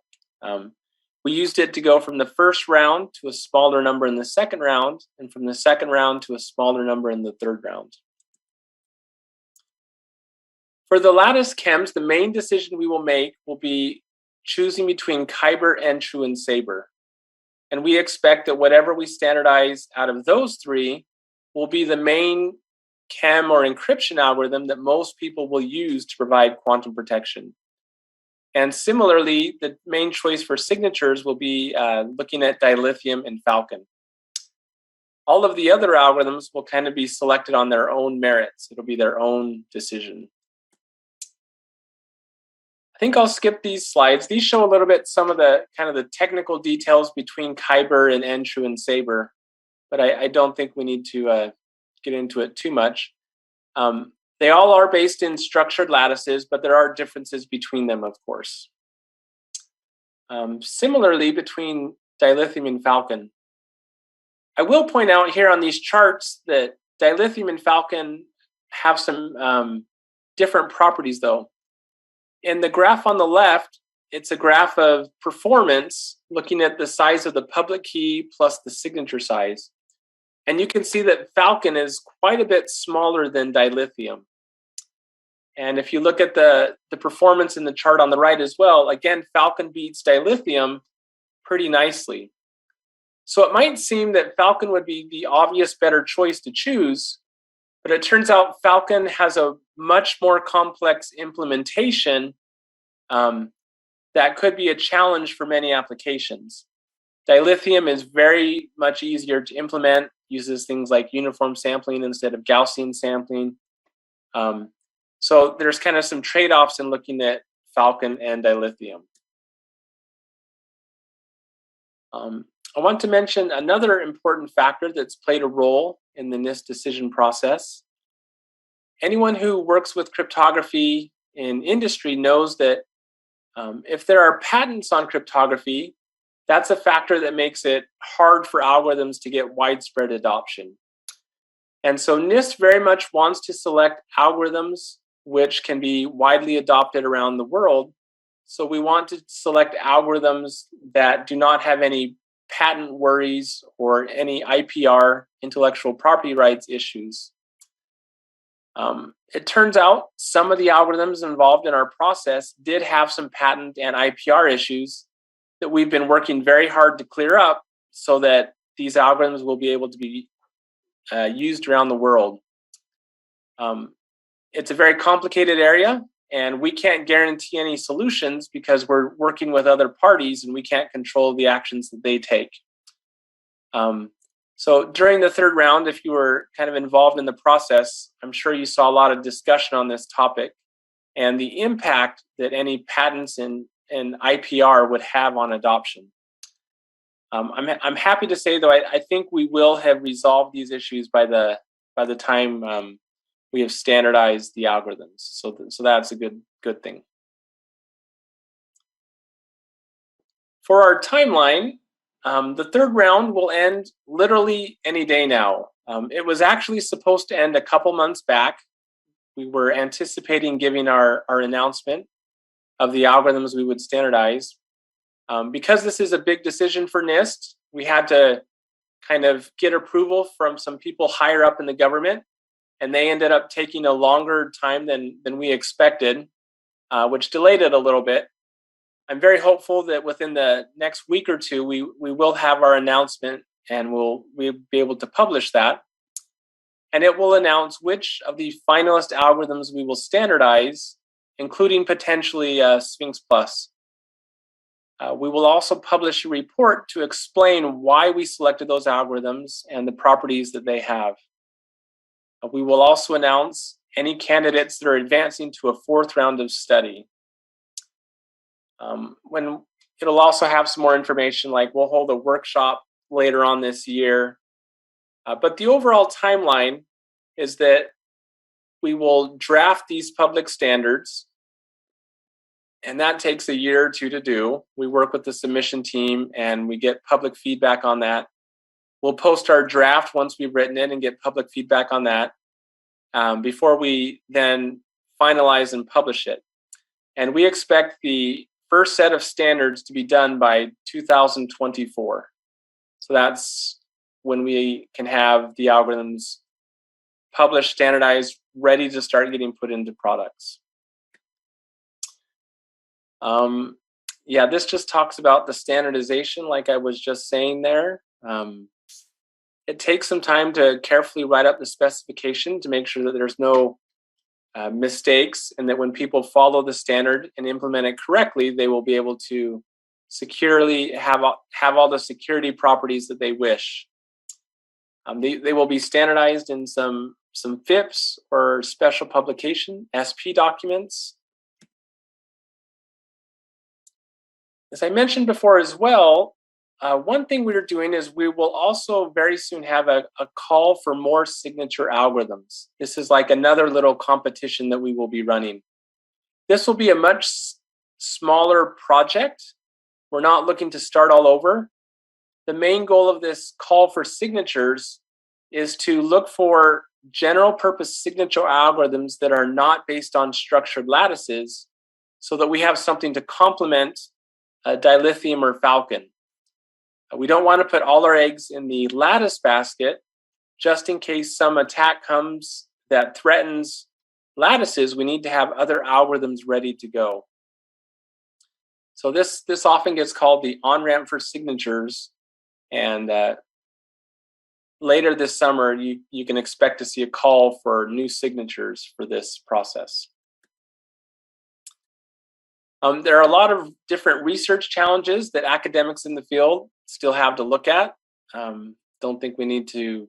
We used it to go from the first round to a smaller number in the second round, and from the second round to a smaller number in the third round. For the lattice chems, the main decision we will make will be choosing between Kyber, Enshu, and Sabre. And we expect that whatever we standardize out of those 3 will be the main chem or encryption algorithm that most people will use to provide quantum protection. And similarly, the main choice for signatures will be looking at dilithium and falcon. All of the other algorithms will kind of be selected on their own merits. It'll be their own decision. I think I'll skip these slides. These show a little bit some of the kind of the technical details between Kyber and Enshu and Sabre, but I don't think we need to get into it too much. They all are based in structured lattices, but there are differences between them, of course. Similarly, between dilithium and falcon. I will point out here on these charts that dilithium and falcon have some different properties, though. In the graph on the left, it's a graph of performance, looking at the size of the public key plus the signature size. And you can see that falcon is quite a bit smaller than dilithium. And if you look at the performance in the chart on the right as well, again, falcon beats dilithium pretty nicely. So it might seem that falcon would be the obvious better choice to choose, But it turns out Falcon has a much more complex implementation that could be a challenge for many applications. Dilithium is very much easier to implement, uses things like uniform sampling instead of Gaussian sampling. So there's kind of some trade-offs in looking at Falcon and dilithium. I want to mention another important factor that's played a role in the NIST decision process. Anyone who works with cryptography in industry knows that if there are patents on cryptography, that's a factor that makes it hard for algorithms to get widespread adoption. And so NIST very much wants to select algorithms which can be widely adopted around the world. So we want to select algorithms that do not have any patent worries or any IPR, intellectual property rights issues. It turns out some of the algorithms involved in our process did have some patent and IPR issues that we've been working very hard to clear up so that these algorithms will be able to be used around the world. It's a very complicated area, and we can't guarantee any solutions because we're working with other parties and we can't control the actions that they take. So during the third round, if you were kind of involved in the process, I'm sure you saw a lot of discussion on this topic and the impact that any patents and IPR would have on adoption. I'm happy to say, though, I think we will have resolved these issues by the time we have standardized the algorithms. So that's a good thing. For our timeline, the third round will end literally any day now. It was actually supposed to end a couple months back. We were anticipating giving our announcement of the algorithms we would standardize. Because this is a big decision for NIST, we had to kind of get approval from some people higher up in the government, and they ended up taking a longer time than we expected, which delayed it a little bit. I'm very hopeful that within the next week or two, we will have our announcement and we'll be able to publish that. And it will announce which of the finalist algorithms we will standardize, including potentially Sphinx Plus. We will also publish a report to explain why we selected those algorithms and the properties that they have. We will also announce any candidates that are advancing to a fourth round of study. When it'll also have some more information, like we'll hold a workshop later on this year. But the overall timeline is that we will draft these public standards, and that takes a year or two to do. We work with the submission team and we get public feedback on that. We'll post our draft once we've written it and get public feedback on that before we then finalize and publish it. And we expect the first set of standards to be done by 2024. So that's when we can have the algorithms published, standardized, ready to start getting put into products. Yeah, this just talks about the standardization, like I was just saying there. It takes some time to carefully write up the specification to make sure that there's no mistakes, and that when people follow the standard and implement it correctly, they will be able to securely have all the security properties that they wish. They will be standardized in some FIPS or special publication, SP documents. As I mentioned before as well, one thing we're doing is we will also very soon have a call for more signature algorithms. This is like another little competition that we will be running. This will be a much smaller project. We're not looking to start all over. The main goal of this call for signatures is to look for general purpose signature algorithms that are not based on structured lattices, so that we have something to complement dilithium or Falcon. We don't want to put all our eggs in the lattice basket, just in case some attack comes that threatens lattices. We need to have other algorithms ready to go. So this often gets called the on-ramp for signatures, and later this summer, you can expect to see a call for new signatures for this process. There are a lot of different research challenges that academics in the field still have to look at. Don't think we need to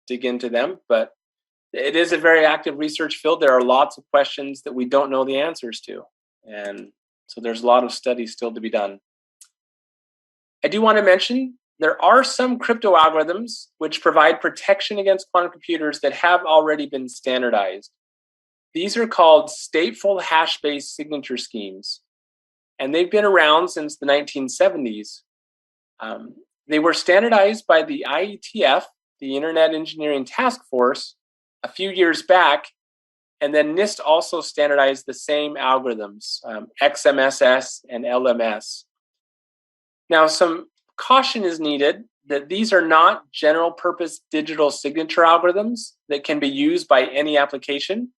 dig into them, but it is a very active research field. There are lots of questions that we don't know the answers to. And so there's a lot of studies still to be done. I do want to mention there are some crypto algorithms which provide protection against quantum computers that have already been standardized. These are called stateful hash-based signature schemes, and they've been around since the 1970s. They were standardized by the IETF, the Internet Engineering Task Force, a few years back, and then NIST also standardized the same algorithms, XMSS and LMS. Now, some caution is needed that these are not general purpose digital signature algorithms that can be used by any application.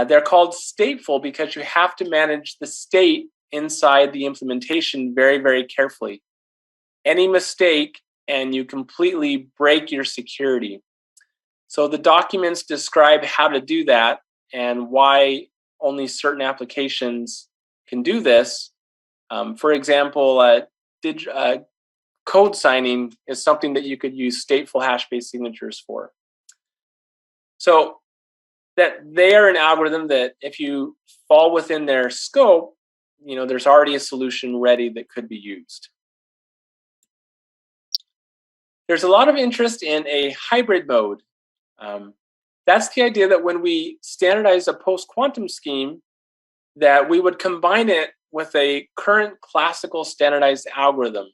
They're called stateful because you have to manage the state inside the implementation very, very carefully. Any mistake and you completely break your security. So the documents describe how to do that and why only certain applications can do this. For example, code signing is something that you could use stateful hash-based signatures for. So that they are an algorithm that if you fall within their scope, there's already a solution ready that could be used. There's a lot of interest in a hybrid mode. That's the idea that when we standardize a post-quantum scheme, that we would combine it with a current classical standardized algorithm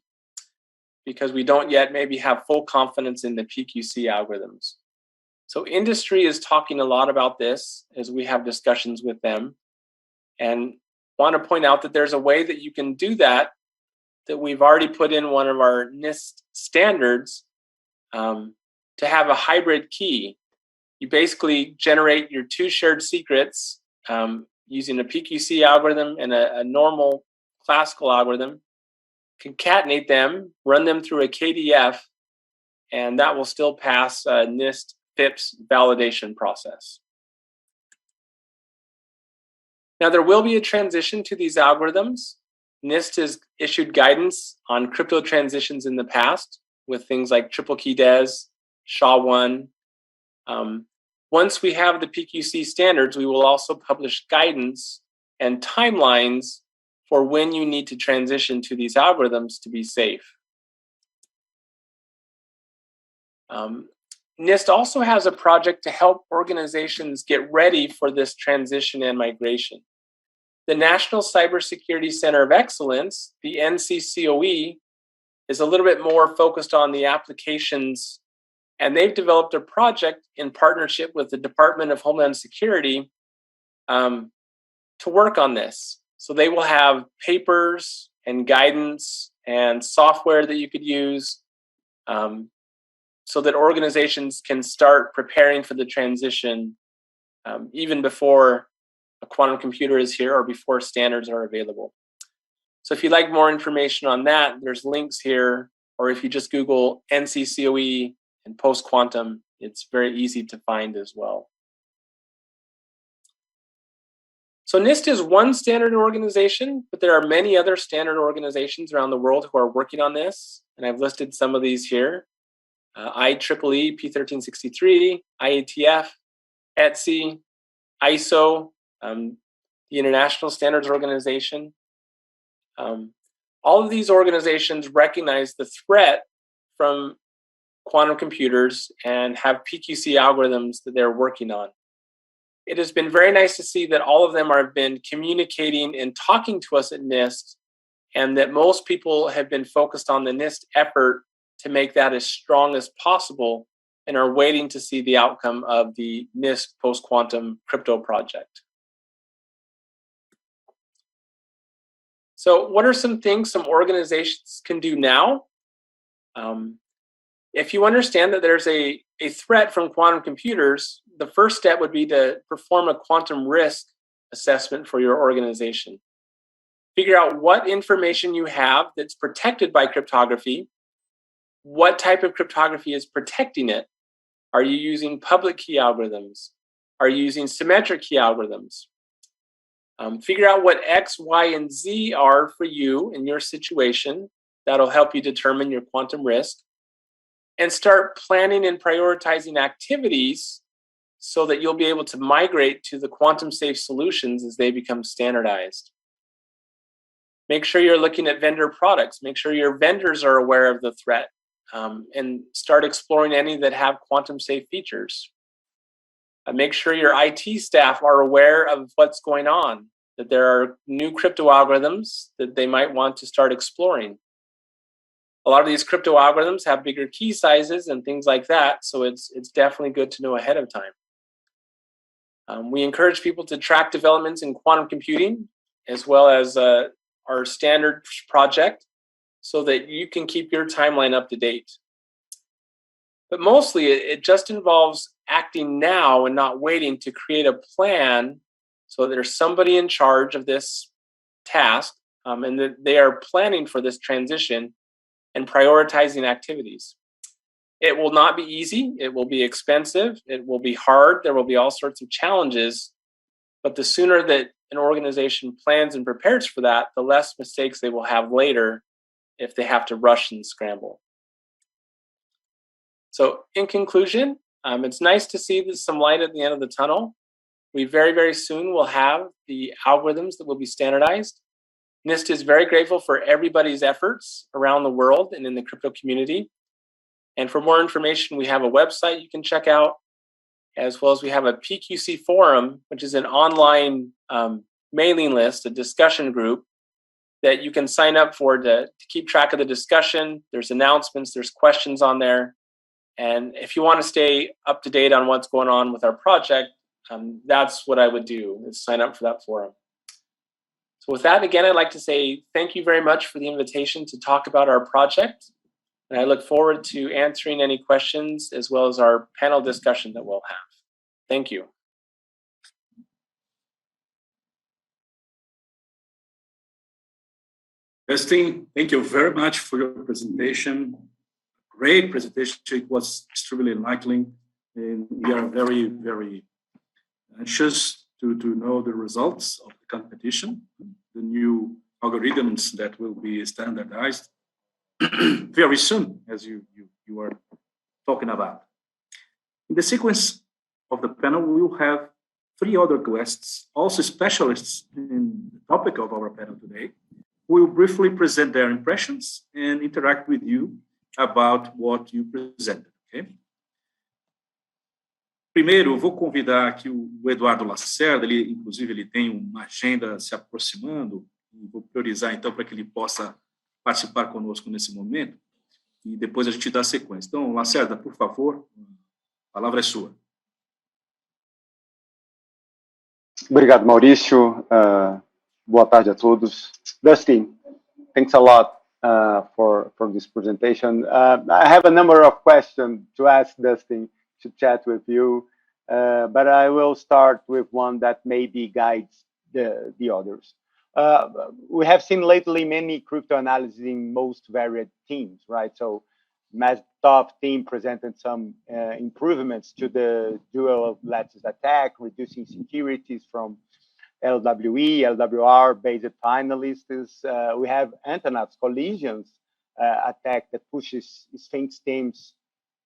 because we don't yet maybe have full confidence in the PQC algorithms. So industry is talking a lot about this as we have discussions with them, and want to point out that there's a way that you can do that we've already put in one of our NIST standards to have a hybrid key. You basically generate your two shared secrets using a PQC algorithm and a normal classical algorithm, concatenate them, run them through a KDF, and that will still pass NIST FIPS validation process. Now, there will be a transition to these algorithms. NIST has issued guidance on crypto transitions in the past with things like triple key DES, SHA-1. Once we have the PQC standards, we will also publish guidance and timelines for when you need to transition to these algorithms to be safe. NIST also has a project to help organizations get ready for this transition and migration. The National Cybersecurity Center of Excellence, the NCCOE, is a little bit more focused on the applications, and they've developed a project in partnership with the Department of Homeland Security to work on this. So they will have papers and guidance and software that you could use so that organizations can start preparing for the transition even before a quantum computer is here or before standards are available. So if you'd like more information on that, there's links here, or if you just Google NCCOE and post-quantum, it's very easy to find as well. So NIST is one standard organization, but there are many other standard organizations around the world who are working on this, and I've listed some of these here. IEEE P1363, IATF, ETSI, ISO, the International Standards Organization. All of these organizations recognize the threat from quantum computers and have PQC algorithms that they're working on. It has been very nice to see that all of them have been communicating and talking to us at NIST, and that most people have been focused on the NIST effort to make that as strong as possible and are waiting to see the outcome of the NIST post-quantum crypto project. So what are some things some organizations can do now? If you understand that there's a threat from quantum computers, the first step would be to perform a quantum risk assessment for your organization. Figure out what information you have that's protected by cryptography What type of cryptography is protecting it? Are you using public key algorithms? Are you using symmetric key algorithms? Figure out what X, Y, and Z are for you in your situation. That'll help you determine your quantum risk. And start planning and prioritizing activities so that you'll be able to migrate to the quantum safe solutions as they become standardized. Make sure you're looking at vendor products. Make sure your vendors are aware of the threat, and start exploring any that have quantum safe features. Make sure your IT staff are aware of what's going on, that there are new crypto algorithms that they might want to start exploring. A lot of these crypto algorithms have bigger key sizes and things like that, so it's definitely good to know ahead of time. We encourage people to track developments in quantum computing, as well as our standard project, so that you can keep your timeline up to date. But mostly, it just involves acting now and not waiting to create a plan so there's somebody in charge of this task, and that they are planning for this transition and prioritizing activities. It will not be easy. It will be expensive. It will be hard. There will be all sorts of challenges. But the sooner that an organization plans and prepares for that, the less mistakes they will have later if they have to rush and scramble. So in conclusion, it's nice to see there's some light at the end of the tunnel. We very, very soon will have the algorithms that will be standardized. NIST is very grateful for everybody's efforts around the world and in the crypto community. And for more information, we have a website you can check out, as well as we have a PQC forum, which is an online mailing list, a discussion group that you can sign up for to keep track of the discussion. There's announcements, there's questions on there. And if you want to stay up to date on what's going on with our project, that's what I would do, is sign up for that forum. So with that, again, I'd like to say thank you very much for the invitation to talk about our project. And I look forward to answering any questions as well as our panel discussion that we'll have. Thank you. Dustin, thank you very much for your presentation. Great presentation. It was extremely enlightening. And we are very, very anxious to know the results of the competition, the new algorithms that will be standardized very soon, as you are talking about. In the sequence of the panel, we will have three other guests, also specialists in the topic of our panel today, who will briefly present their impressions and interact with you about what you presented, okay? Primeiro, eu vou convidar aqui o Eduardo Lacerda, inclusive ele tem uma agenda se aproximando, e vou priorizar então para que ele possa participar conosco nesse momento, e depois a gente dá sequência. Então, Lacerda, por favor, a palavra é sua. Obrigado, Maurício. Boa tarde a todos. Dustin, thanks a lot for this presentation. I have a number of questions to ask Dustin to chat with you, but I will start with one that maybe guides the others. We have seen lately many crypto analysis in most varied teams, right? So Top team presented some improvements to the dual lattice attack, reducing securities from LWE, LWR based finalists. We have Antonov's collisions attack that pushes Sphinx teams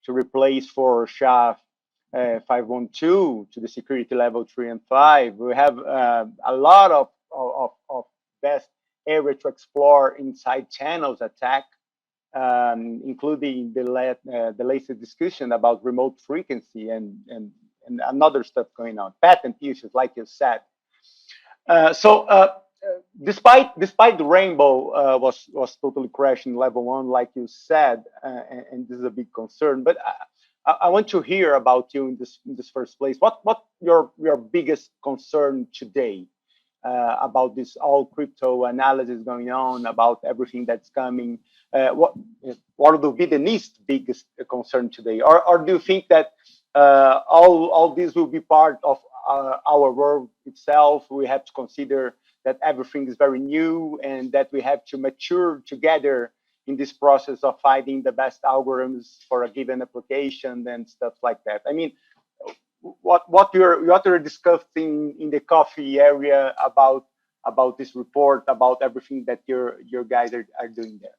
to replace for SHA-512 to the security level 3 and 5. We have a lot of best area to explore inside channels attack, including the latest discussion about remote frequency and another stuff going on, patent issues, like you said. Despite the rainbow was totally crashing level 1, like you said, and this is a big concern. But I want to hear about you in this first place. What your biggest concern today about this all crypto analysis going on, about everything that's coming? What will be the NIST biggest concern today, or do you think that all this will be part of our world itself? We have to consider that everything is very new and that we have to mature together in this process of finding the best algorithms for a given application and stuff like that. I mean, what you're discussing in the coffee area about this report, about everything that your guys are doing there?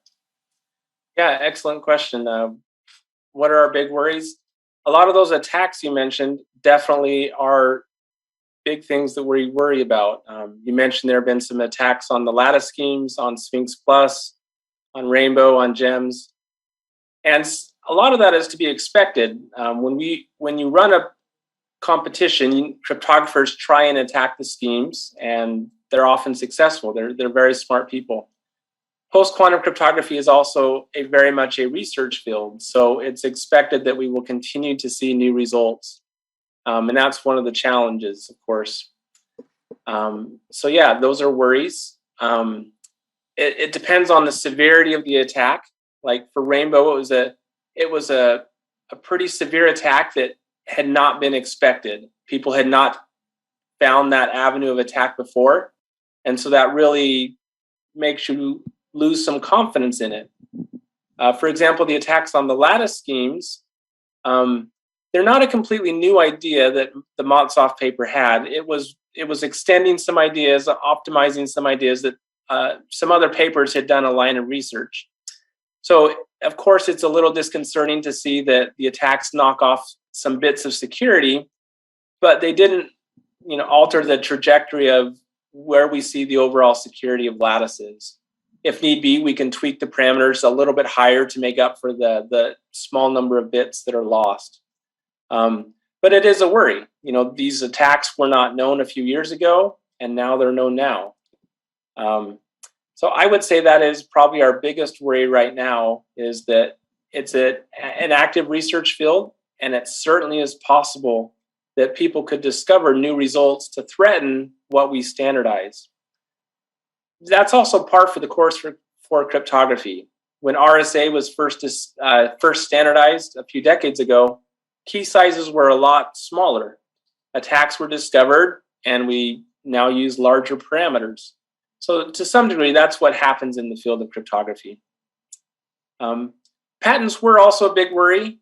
Yeah, excellent question. What are our big worries? A lot of those attacks you mentioned definitely are big things that we worry about. You mentioned there have been some attacks on the lattice schemes, on Sphinx Plus, on Rainbow, on GEMS. And a lot of that is to be expected. When you run a competition, cryptographers try and attack the schemes, and they're often successful. They're very smart people. Post-quantum cryptography is also very much a research field, so it's expected that we will continue to see new results. And that's one of the challenges, of course. So yeah, those are worries. It depends on the severity of the attack. Like for Rainbow, it was a pretty severe attack that had not been expected. People had not found that avenue of attack before. And so that really makes you lose some confidence in it. For example, the attacks on the lattice schemes, they're not a completely new idea that the Motsoff paper had. It was extending some ideas, optimizing some ideas that some other papers had done a line of research. So, of course, it's a little disconcerting to see that the attacks knock off some bits of security, but they didn't, alter the trajectory of where we see the overall security of lattices. If need be, we can tweak the parameters a little bit higher to make up for the small number of bits that are lost. But it is a worry. These attacks were not known a few years ago, and now they're known now. So I would say that is probably our biggest worry right now, is that it's an active research field, and it certainly is possible that people could discover new results to threaten what we standardize. That's also par for the course for cryptography. When RSA was first standardized a few decades ago, key sizes were a lot smaller. Attacks were discovered, and we now use larger parameters. So to some degree, that's what happens in the field of cryptography. Patents were also a big worry.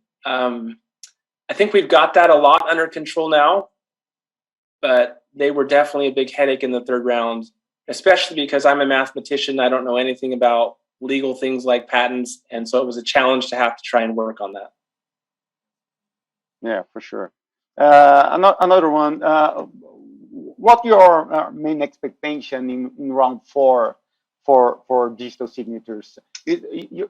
I think we've got that a lot under control now, but they were definitely a big headache in the third round, especially because I'm a mathematician. I don't know anything about legal things like patents, and so it was a challenge to have to try and work on that. Yeah, for sure. Another one. What your main expectation in round 4 for digital signatures?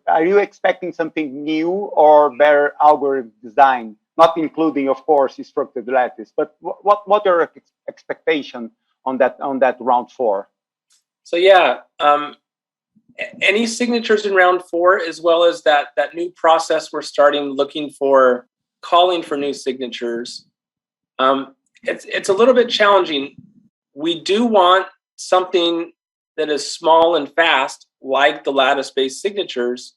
Are you expecting something new or better algorithm design? Not including, of course, structured lattice, but what are your expectation on that round 4? So yeah, any signatures in round 4, as well as that new process we're starting looking for, calling for new signatures. It's a little bit challenging. We do want something that is small and fast, like the lattice-based signatures.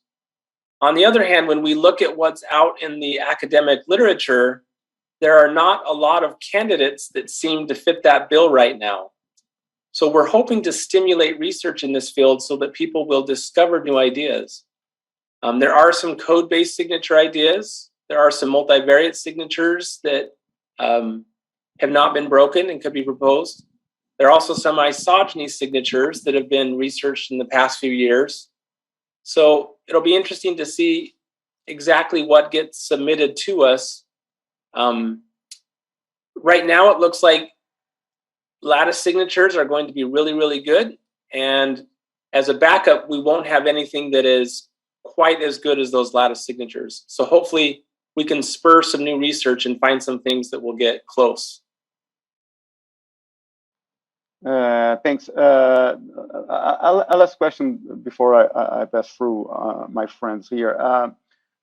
On the other hand, when we look at what's out in the academic literature, there are not a lot of candidates that seem to fit that bill right now. So we're hoping to stimulate research in this field so that people will discover new ideas. There are some code-based signature ideas. There are some multivariate signatures that have not been broken and could be proposed. There are also some isogeny signatures that have been researched in the past few years. So it'll be interesting to see exactly what gets submitted to us. Right now, it looks like lattice signatures are going to be really, really good. And as a backup, we won't have anything that is quite as good as those lattice signatures. So hopefully we can spur some new research and find some things that will get close. Thanks. A last question before I pass through my friends here.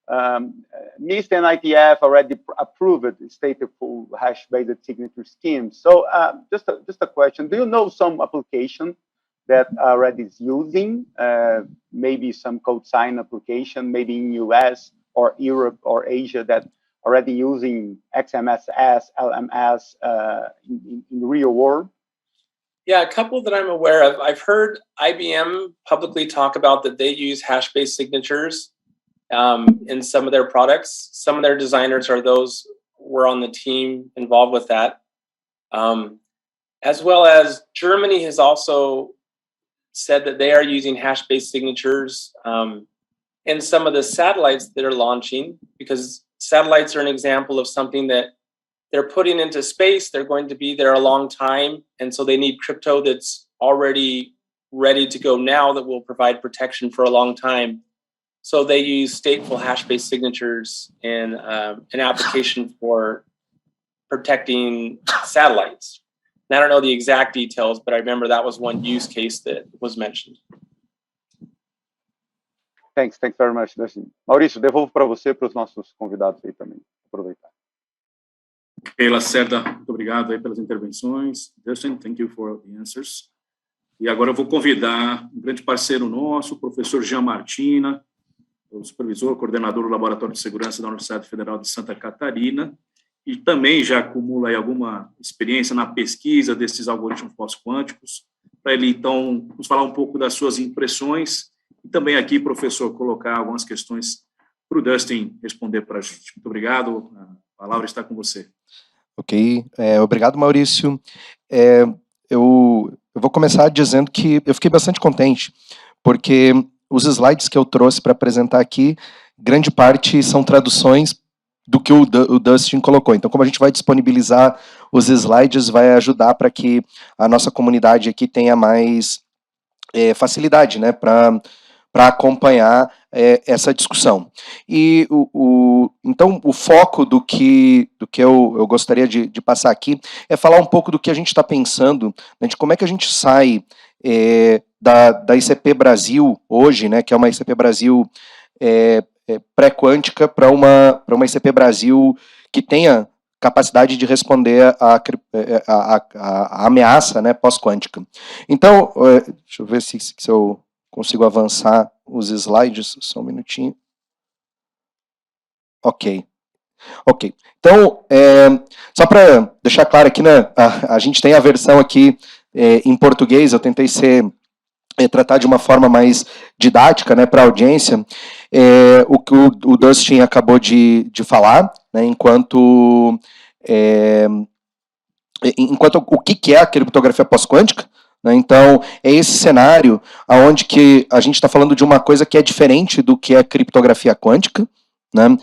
NIST and ITF already approved stateful hash-based signature schemes. So just a question: do you know some application that already is using maybe some code sign application, maybe in US or Europe or Asia, that already using XMSS, LMS in the real world? Yeah, a couple that I'm aware of. I've heard IBM publicly talk about that they use hash-based signatures in some of their products. Some of their designers are those were on the team involved with that. As well as Germany has also said that they are using hash-based signatures in some of the satellites that are launching, because satellites are an example of something that they're putting into space. They're going to be there a long time, and so they need crypto that's already ready to go now that will provide protection for a long time. So they use stateful hash-based signatures in an application for protecting satellites. And I don't know the exact details, but I remember that was one use case that was mentioned. Thanks very much, Dustin. Maurício, devolvo para você, para os nossos convidados aí também. Aproveitar. Ok, Lacerda, muito obrigado aí pelas intervenções. Dustin, thank you for the answers. E agora eu vou convidar um grande parceiro nosso, o professor Martina, o supervisor, coordenador do Laboratório de Segurança da Universidade Federal de Santa Catarina, e também já acumula aí alguma experiência na pesquisa desses algoritmos pós-quânticos, para ele, então, nos falar um pouco das suas impressões, e também aqui, professor, colocar algumas questões para o Dustin responder para a gente. Muito obrigado, a palavra está com você. Ok, obrigado, Maurício. Eu vou começar dizendo que eu fiquei bastante contente, porque os slides que eu trouxe para apresentar aqui, grande parte são traduções do que o Dustin colocou. Então, como a gente vai disponibilizar os slides, vai ajudar para que a nossa comunidade aqui tenha mais facilidade, né, para acompanhar essa discussão. E então o foco do que eu gostaria de passar aqui é falar um pouco do que a gente está pensando, né, de como é que a gente sai da ICP Brasil hoje, né, que é uma ICP Brasil pré-quântica, para uma ICP Brasil que tenha capacidade de responder à ameaça, né, pós-quântica. Então, deixa eu ver se eu consigo avançar os slides, só um minutinho. Ok. Então, só para deixar claro aqui, né, a gente tem a versão aqui em português, eu tentei tratar de uma forma mais didática, né, para a audiência, o que o Dustin acabou de falar, né, enquanto o que é a criptografia pós-quântica, né. Então, é esse cenário onde que a gente está falando de uma coisa que é diferente do que é criptografia quântica, né.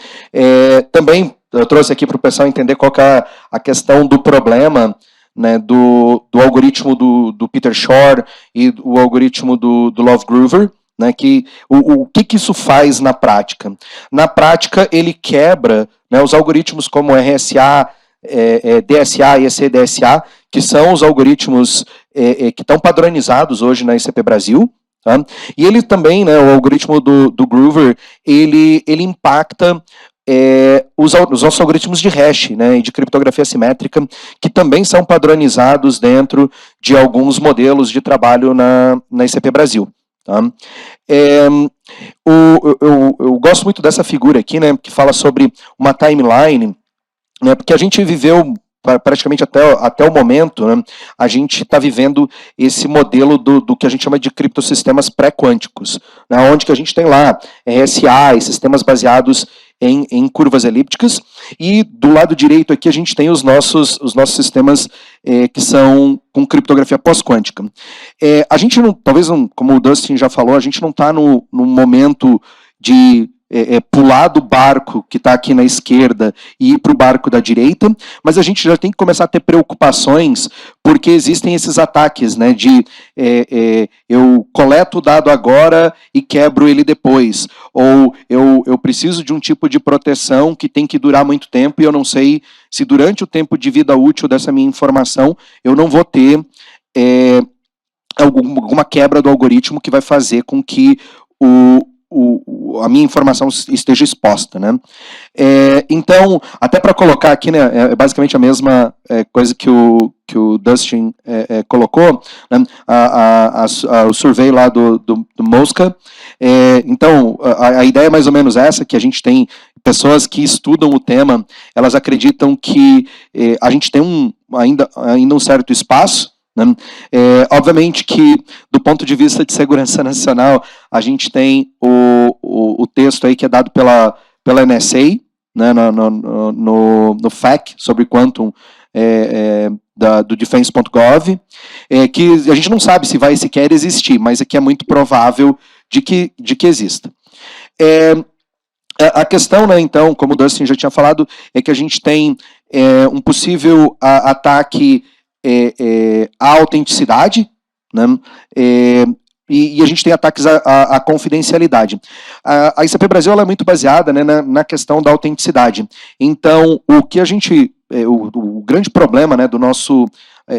Também eu trouxe aqui para o pessoal entender qual que é a questão do problema, né, do algoritmo do Peter Shor e o algoritmo do Love Groover, né, que o que isso faz na prática? Na prática, ele quebra, né, os algoritmos como RSA, DSA e ECDSA, que são os algoritmos que estão padronizados hoje na ICP Brasil, tá? E ele também, né, o algoritmo do Groover, ele impacta os nossos algoritmos de hash, né, e de criptografia simétrica, que também são padronizados dentro de alguns modelos de trabalho na ICP Brasil. Tá? Eu gosto muito dessa figura aqui, né, que fala sobre uma timeline, né, porque a gente viveu praticamente até o momento, né, a gente está vivendo esse modelo do que a gente chama de criptossistemas pré-quânticos, né, onde que a gente tem lá RSA e sistemas baseados em curvas elípticas, e do lado direito aqui a gente tem os nossos sistemas que são com criptografia pós-quântica. A gente não, talvez, como o Dustin já falou, a gente não está no momento de pular do barco que está aqui na esquerda e ir para o barco da direita, mas a gente já tem que começar a ter preocupações, porque existem esses ataques, né, de eu coleto o dado agora e quebro ele depois, ou eu preciso de um tipo de proteção que tem que durar muito tempo e eu não sei se durante o tempo de vida útil dessa minha informação eu não vou ter alguma quebra do algoritmo que vai fazer com que a minha informação esteja exposta, né? Então, até para colocar aqui, né, é basicamente a mesma coisa que o Dustin colocou, né, o survey lá do Mosca. Então, a ideia é mais ou menos essa, que a gente tem pessoas que estudam o tema, elas acreditam que a gente tem ainda um certo espaço, né? Obviamente que, do ponto de vista de segurança nacional, a gente tem o texto aí que é dado pela NSA, né, no FAQ, sobre Quantum, do Defense.gov, que a gente não sabe se vai sequer existir, mas aqui é muito provável de que exista. A questão, né, então, como o Dustin já tinha falado, é que a gente tem um possível ataque à autenticidade, né, e a gente tem ataques à confidencialidade. A ICP Brasil ela é muito baseada, né, na questão da autenticidade. Então, o que a gente... o grande problema, né,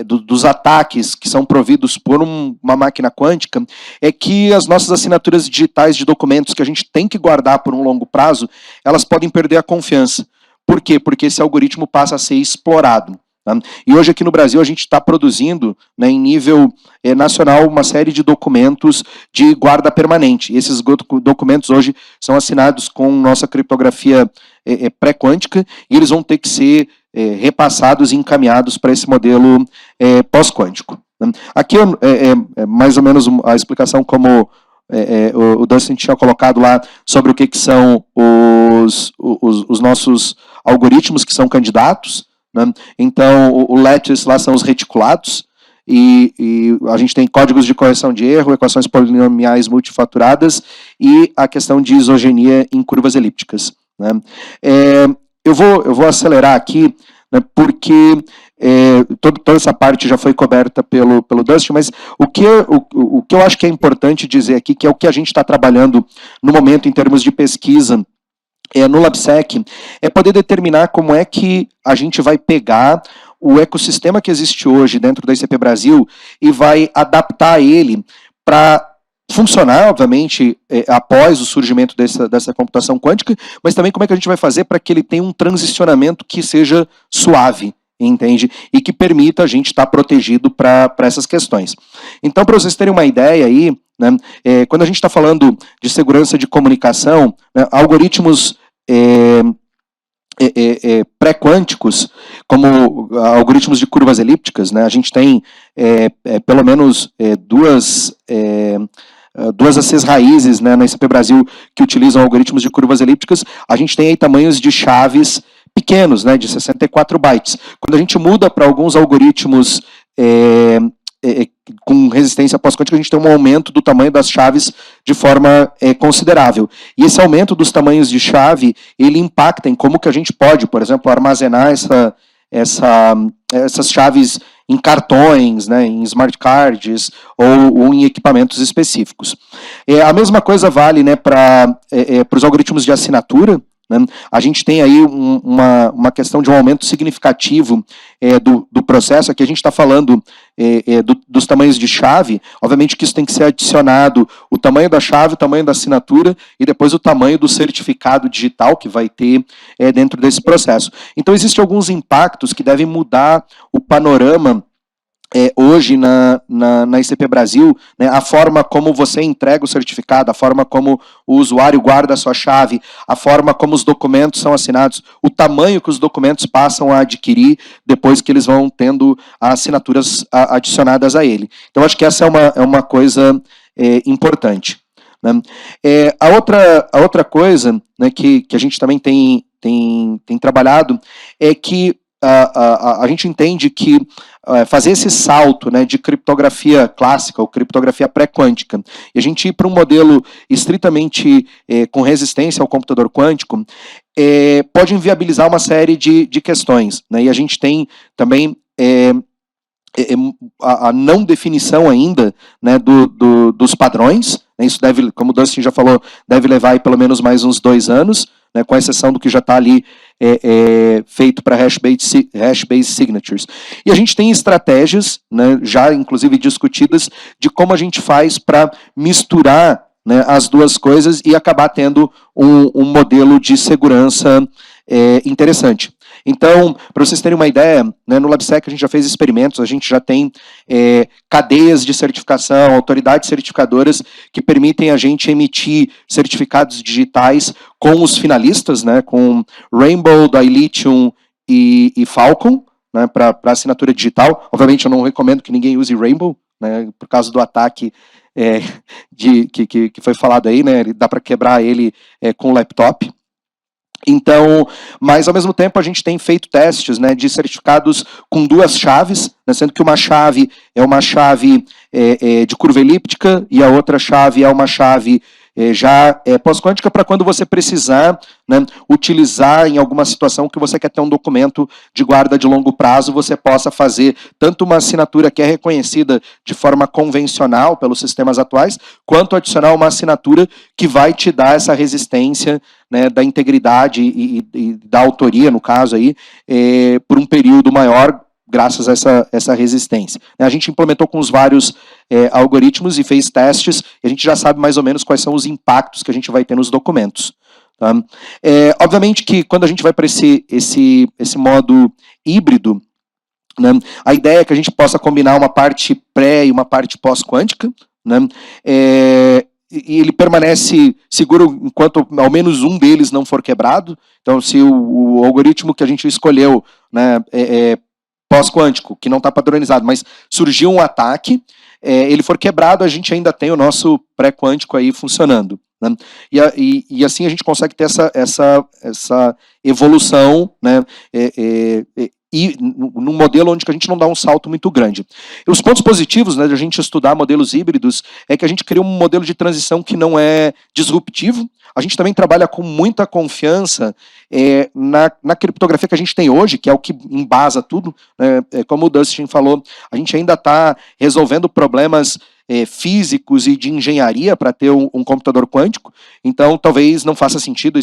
dos ataques que são providos por uma máquina quântica é que as nossas assinaturas digitais de documentos que a gente tem que guardar por um longo prazo, elas podem perder a confiança. Por quê? Porque esse algoritmo passa a ser explorado. Tá? E hoje aqui no Brasil a gente está produzindo, né, em nível nacional, uma série de documentos de guarda permanente. E esses documentos hoje são assinados com nossa criptografia pré-quântica e eles vão ter que ser repassados e encaminhados para esse modelo pós-quântico. Aqui é mais ou menos a explicação como o Dustin tinha colocado lá sobre o que são os nossos algoritmos que são candidatos, né? Então, o lattice lá são os reticulados, e a gente tem códigos de correção de erro, equações polinomiais multifaturadas e a questão de isogenia em curvas elípticas, né? Eu vou acelerar aqui, né, porque toda essa parte já foi coberta pelo Dustin, mas o que eu acho que é importante dizer aqui, que é o que a gente está trabalhando no momento em termos de pesquisa no LabSec, é poder determinar como é que a gente vai pegar o ecossistema que existe hoje dentro da ICP Brasil e vai adaptar ele para funcionar, obviamente, após o surgimento dessa computação quântica, mas também como é que a gente vai fazer para que ele tenha um transicionamento que seja suave, entende? E que permita a gente estar protegido para essas questões. Então, para vocês terem uma ideia aí, né, quando a gente está falando de segurança de comunicação, né, algoritmos pré-quânticos, como algoritmos de curvas elípticas, né, a gente tem pelo menos duas ACs raízes, né, na ICP Brasil que utilizam algoritmos de curvas elípticas. A gente tem aí tamanhos de chaves pequenos, né, de 64 bytes. Quando a gente muda para alguns algoritmos com resistência pós-quântica, a gente tem um aumento do tamanho das chaves de forma considerável. E esse aumento dos tamanhos de chave, ele impacta em como que a gente pode, por exemplo, armazenar essas chaves em cartões, né, em smart cards ou em equipamentos específicos. A mesma coisa vale, né, para os algoritmos de assinatura, né? A gente tem aí uma questão de um aumento significativo do processo. Aqui a gente está falando dos tamanhos de chave. Obviamente que isso tem que ser adicionado o tamanho da chave, o tamanho da assinatura e depois o tamanho do certificado digital que vai ter dentro desse processo. Então existem alguns impactos que devem mudar o panorama hoje na ICP Brasil, né, a forma como você entrega o certificado, a forma como o usuário guarda a sua chave, a forma como os documentos são assinados, o tamanho que os documentos passam a adquirir depois que eles vão tendo as assinaturas adicionadas a ele. Então, acho que essa é uma coisa importante, né? A outra coisa, né, que a gente também tem trabalhado é que a gente entende que fazer esse salto, né, de criptografia clássica ou criptografia pré-quântica e a gente ir para um modelo estritamente com resistência ao computador quântico pode inviabilizar uma série de questões, né, e a gente tem também a não definição ainda, né, dos padrões, né, isso deve, como o Dustin já falou, deve levar aí pelo menos mais uns 2 anos, né, com exceção do que já está ali feito para hash-based signatures. E a gente tem estratégias, né, já inclusive discutidas, de como a gente faz para misturar, né, as duas coisas e acabar tendo um modelo de segurança interessante. Então, para vocês terem uma ideia, né, no LabSec a gente já fez experimentos, a gente já tem cadeias de certificação, autoridades certificadoras que permitem a gente emitir certificados digitais com os finalistas, né, com Rainbow, Dilithium e Falcon, né, para assinatura digital. Obviamente eu não recomendo que ninguém use Rainbow, né, por causa do ataque que foi falado aí, né, dá para quebrar ele com o laptop. Então, mas ao mesmo tempo a gente tem feito testes, né, de certificados com 2 chaves, né, sendo que uma chave é uma chave de curva elíptica e a outra chave é uma chave já pós-quântica, para quando você precisar, né, utilizar em alguma situação que você quer ter um documento de guarda de longo prazo, você possa fazer tanto uma assinatura que é reconhecida de forma convencional pelos sistemas atuais, quanto adicionar uma assinatura que vai te dar essa resistência, né, da integridade e da autoria, no caso aí, por um período maior, graças a essa resistência. A gente implementou com os vários algoritmos e fez testes, e a gente já sabe mais ou menos quais são os impactos que a gente vai ter nos documentos. Tá? Obviamente que quando a gente vai para esse modo híbrido, né, a ideia é que a gente possa combinar uma parte pré e uma parte pós-quântica, né, e ele permanece seguro enquanto ao menos um deles não for quebrado. Então, se o algoritmo que a gente escolheu, né, pós-quântico, que não está padronizado, mas surgiu um ataque, ele for quebrado, a gente ainda tem o nosso pré-quântico aí funcionando. Né? E assim a gente consegue ter essa evolução, né, e num modelo onde a gente não dá um salto muito grande. E os pontos positivos, né, de a gente estudar modelos híbridos é que a gente cria um modelo de transição que não é disruptivo. A gente também trabalha com muita confiança na criptografia que a gente tem hoje, que é o que embasa tudo. Né? Como o Dustin falou, a gente ainda está resolvendo problemas físicos e de engenharia para ter um computador quântico, então talvez não faça sentido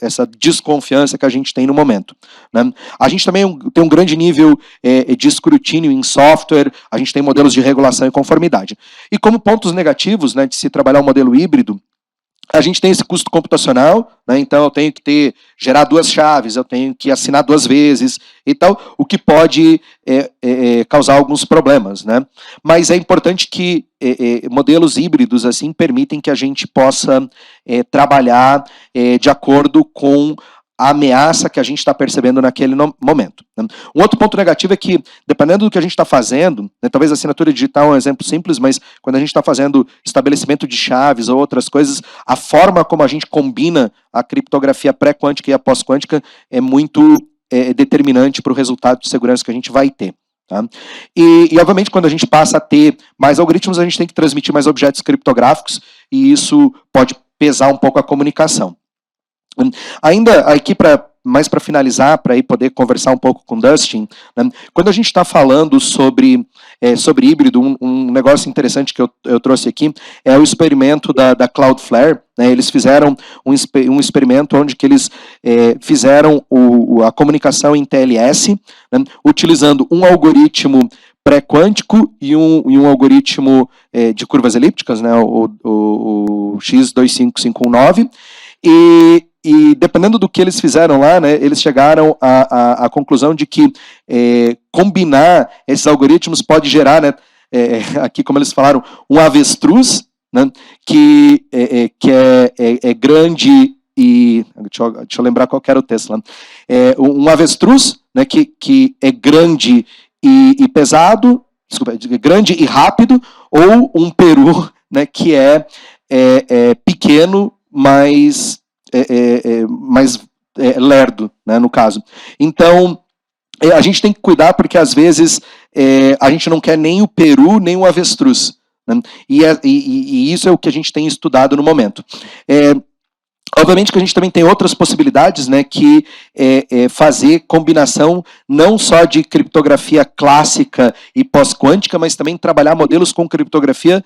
essa desconfiança que a gente tem no momento. Né? A gente também tem um grande nível de escrutínio em software, a gente tem modelos de regulação e conformidade. E como pontos negativos, né, de se trabalhar um modelo híbrido, a gente tem esse custo computacional, né, então eu tenho que gerar 2 chaves, eu tenho que assinar 2 vezes e tal, o que pode causar alguns problemas. Né? Mas é importante que modelos híbridos assim permitem que a gente possa trabalhar de acordo com a ameaça que a gente está percebendo naquele momento. Né? Um outro ponto negativo é que, dependendo do que a gente está fazendo, né, talvez a assinatura digital é um exemplo simples, mas quando a gente está fazendo estabelecimento de chaves ou outras coisas, a forma como a gente combina a criptografia pré-quântica e a pós-quântica é muito determinante para o resultado de segurança que a gente vai ter. Tá? E, obviamente, quando a gente passa a ter mais algoritmos, a gente tem que transmitir mais objetos criptográficos, e isso pode pesar um pouco a comunicação. Ainda aqui, mais para finalizar, para poder conversar um pouco com o Dustin, né, quando a gente está falando sobre híbrido, um negócio interessante que eu trouxe aqui é o experimento da Cloudflare. Né, eles fizeram um experimento onde que eles fizeram a comunicação em TLS, né, utilizando um algoritmo pré-quântico e um algoritmo de curvas elípticas, né, o X25519, e dependendo do que eles fizeram lá, né, eles chegaram à conclusão de que combinar esses algoritmos pode gerar, né, aqui como eles falaram, um avestruz, né, que é grande e... Deixa eu lembrar qual que era o texto lá. Um avestruz, né, que é grande e pesado, desculpa, grande e rápido, ou um peru, né, que é pequeno, mas lerdo, né, no caso. Então, a gente tem que cuidar porque, às vezes, a gente não quer nem o peru, nem o avestruz. Né, e isso é o que a gente tem estudado no momento. Obviamente que a gente também tem outras possibilidades, né, que fazer combinação não só de criptografia clássica e pós-quântica, mas também trabalhar modelos com criptografia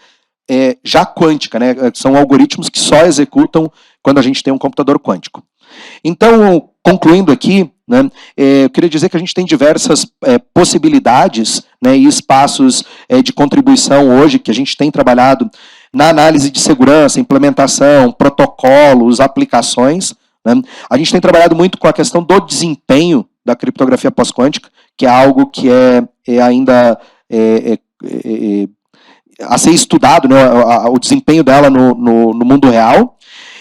já quântica, né? São algoritmos que só executam quando a gente tem um computador quântico. Então, concluindo aqui, né, eu queria dizer que a gente tem diversas possibilidades, né, e espaços de contribuição hoje que a gente tem trabalhado na análise de segurança, implementação, protocolos, aplicações. Né? A gente tem trabalhado muito com a questão do desempenho da criptografia pós-quântica, que é algo que ainda a ser estudado, né, o desempenho dela no mundo real,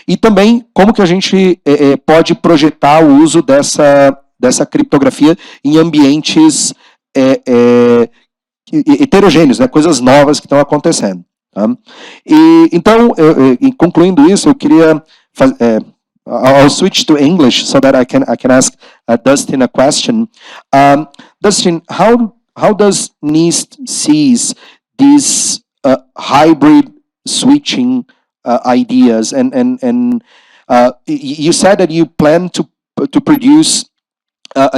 e também como que a gente pode projetar o uso dessa dessa criptografia em ambientes heterogêneos, né, coisas novas que estão acontecendo. Tá? E, então, concluindo isso, eu queria I'll switch to English so that I can ask Dustin a question. Dustin, how does NIST sees these hybrid switching ideas? And you said that you plan to produce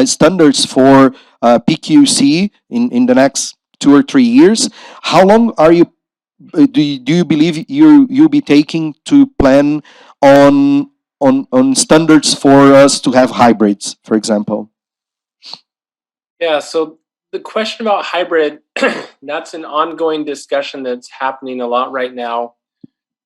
standards for PQC in the next 2 or 3 years. How long are you? Do you believe you'll be taking to plan on standards for us to have hybrids, for example? Yeah, so the question about hybrid, that's an ongoing discussion that's happening a lot right now.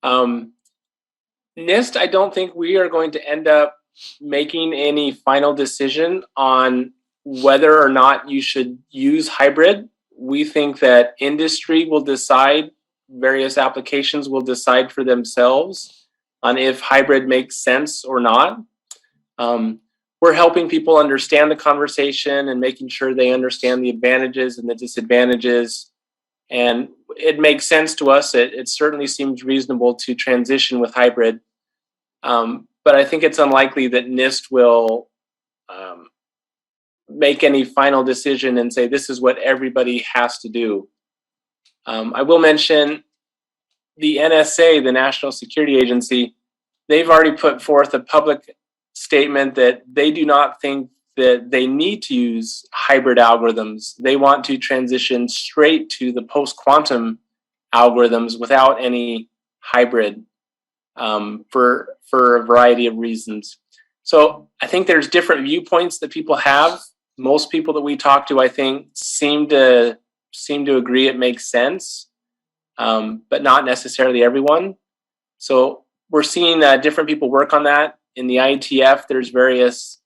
NIST, I don't think we are going to end up making any final decision on whether or not you should use hybrid. We think that industry will decide, various applications will decide for themselves on if hybrid makes sense or not. We're helping people understand the conversation and making sure they understand the advantages and the disadvantages. And it makes sense to us. It certainly seems reasonable to transition with hybrid. But I think it's unlikely that NIST will make any final decision and say, this is what everybody has to do. I will mention the NSA, the National Security Agency, they've already put forth a public statement that they do not think that they need to use hybrid algorithms. They want to transition straight to the post-quantum algorithms without any hybrid for a variety of reasons. So I think there's different viewpoints that people have. Most people that we talk to, I think, seem to agree it makes sense, but not necessarily everyone. So we're seeing different people work on that. In the IETF, there's various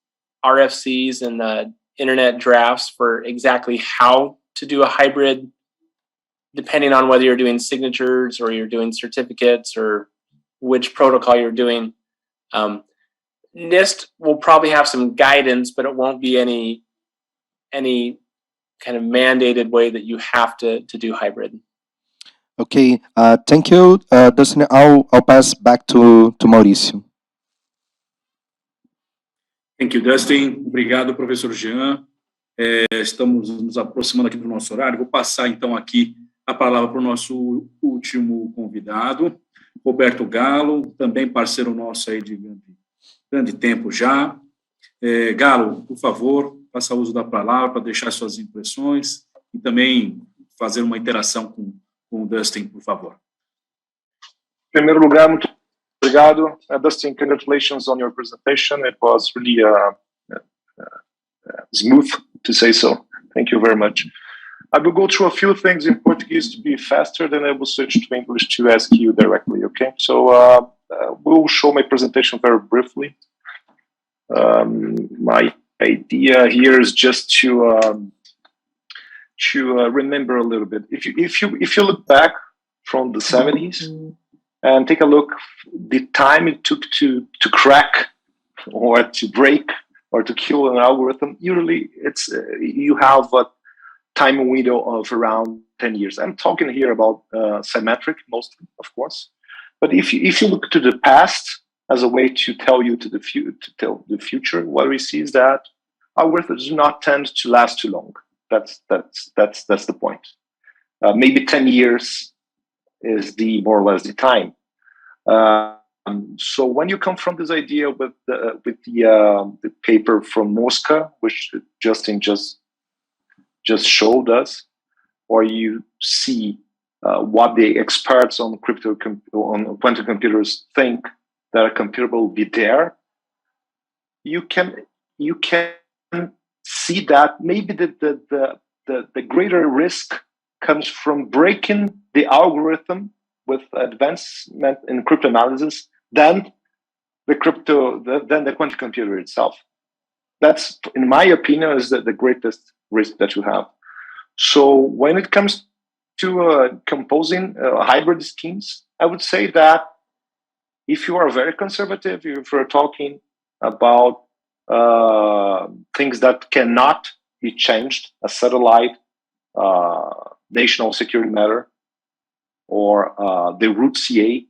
RFCs and internet drafts for exactly how to do a hybrid, depending on whether you're doing signatures or you're doing certificates or which protocol you're doing. NIST will probably have some guidance, but it won't be any kind of mandated way that you have to do hybrid. Okay, thank you, Dustin. I'll pass back to Mauricio. Thank you, Dustin. Obrigado, professor Jean. Estamos nos aproximando aqui do nosso horário. Vou passar, então, aqui a palavra para o nosso último convidado, Roberto Galo, também parceiro nosso aí de grande tempo já. Galo, por favor, faça uso da palavra para deixar suas impressões e também fazer uma interação com o Dustin, por favor. Em primeiro lugar, muito obrigado. Dustin, congratulations on your presentation. It was really smooth, to say so. Thank you very much. I will go through a few things in Portuguese to be faster, then I will switch to English to ask you directly, okay? So we'll show my presentation very briefly. My idea here is just to remember a little bit. If you look back from the 70s and take a look, the time it took to crack or to break or to kill an algorithm, usually you have a time window of around 10 years. I'm talking here about symmetric mostly, of course. But if you look to the past as a way to tell you to tell the future, what we see is that algorithms do not tend to last too long. That's the point. Maybe 10 years is more or less the time. So when you come from this idea with the paper from Mosca, which Justin just showed us, or you see what the experts on quantum computers think that a computer will be there, you can see that maybe the greater risk comes from breaking the algorithm with advancement in cryptanalysis than the quantum computer itself. That's, in my opinion, is the greatest risk that you have. So when it comes to composing hybrid schemes, I would say that if you are very conservative, if you're talking about things that cannot be changed, a satellite, national security matter, or the root CA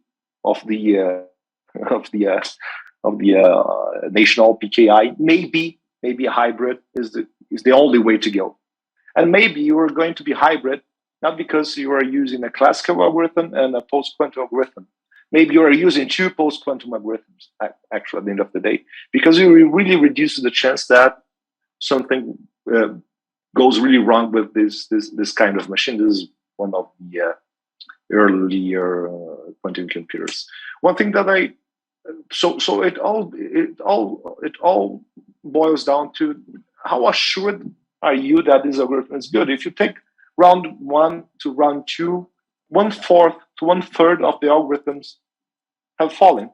of the national PKI. Maybe a hybrid is the only way to go. And maybe you are going to be hybrid, not because you are using a classical algorithm and a post-quantum algorithm. Maybe you are using two post-quantum algorithms, actually, at the end of the day, because you really reduce the chance that something goes really wrong with this kind of machine. This is one of the earlier quantum computers. One thing that so it all boils down to how assured are you that this algorithm is good? If you take round 1 to round 2, 1/4 to 1/3 of the algorithms have fallen.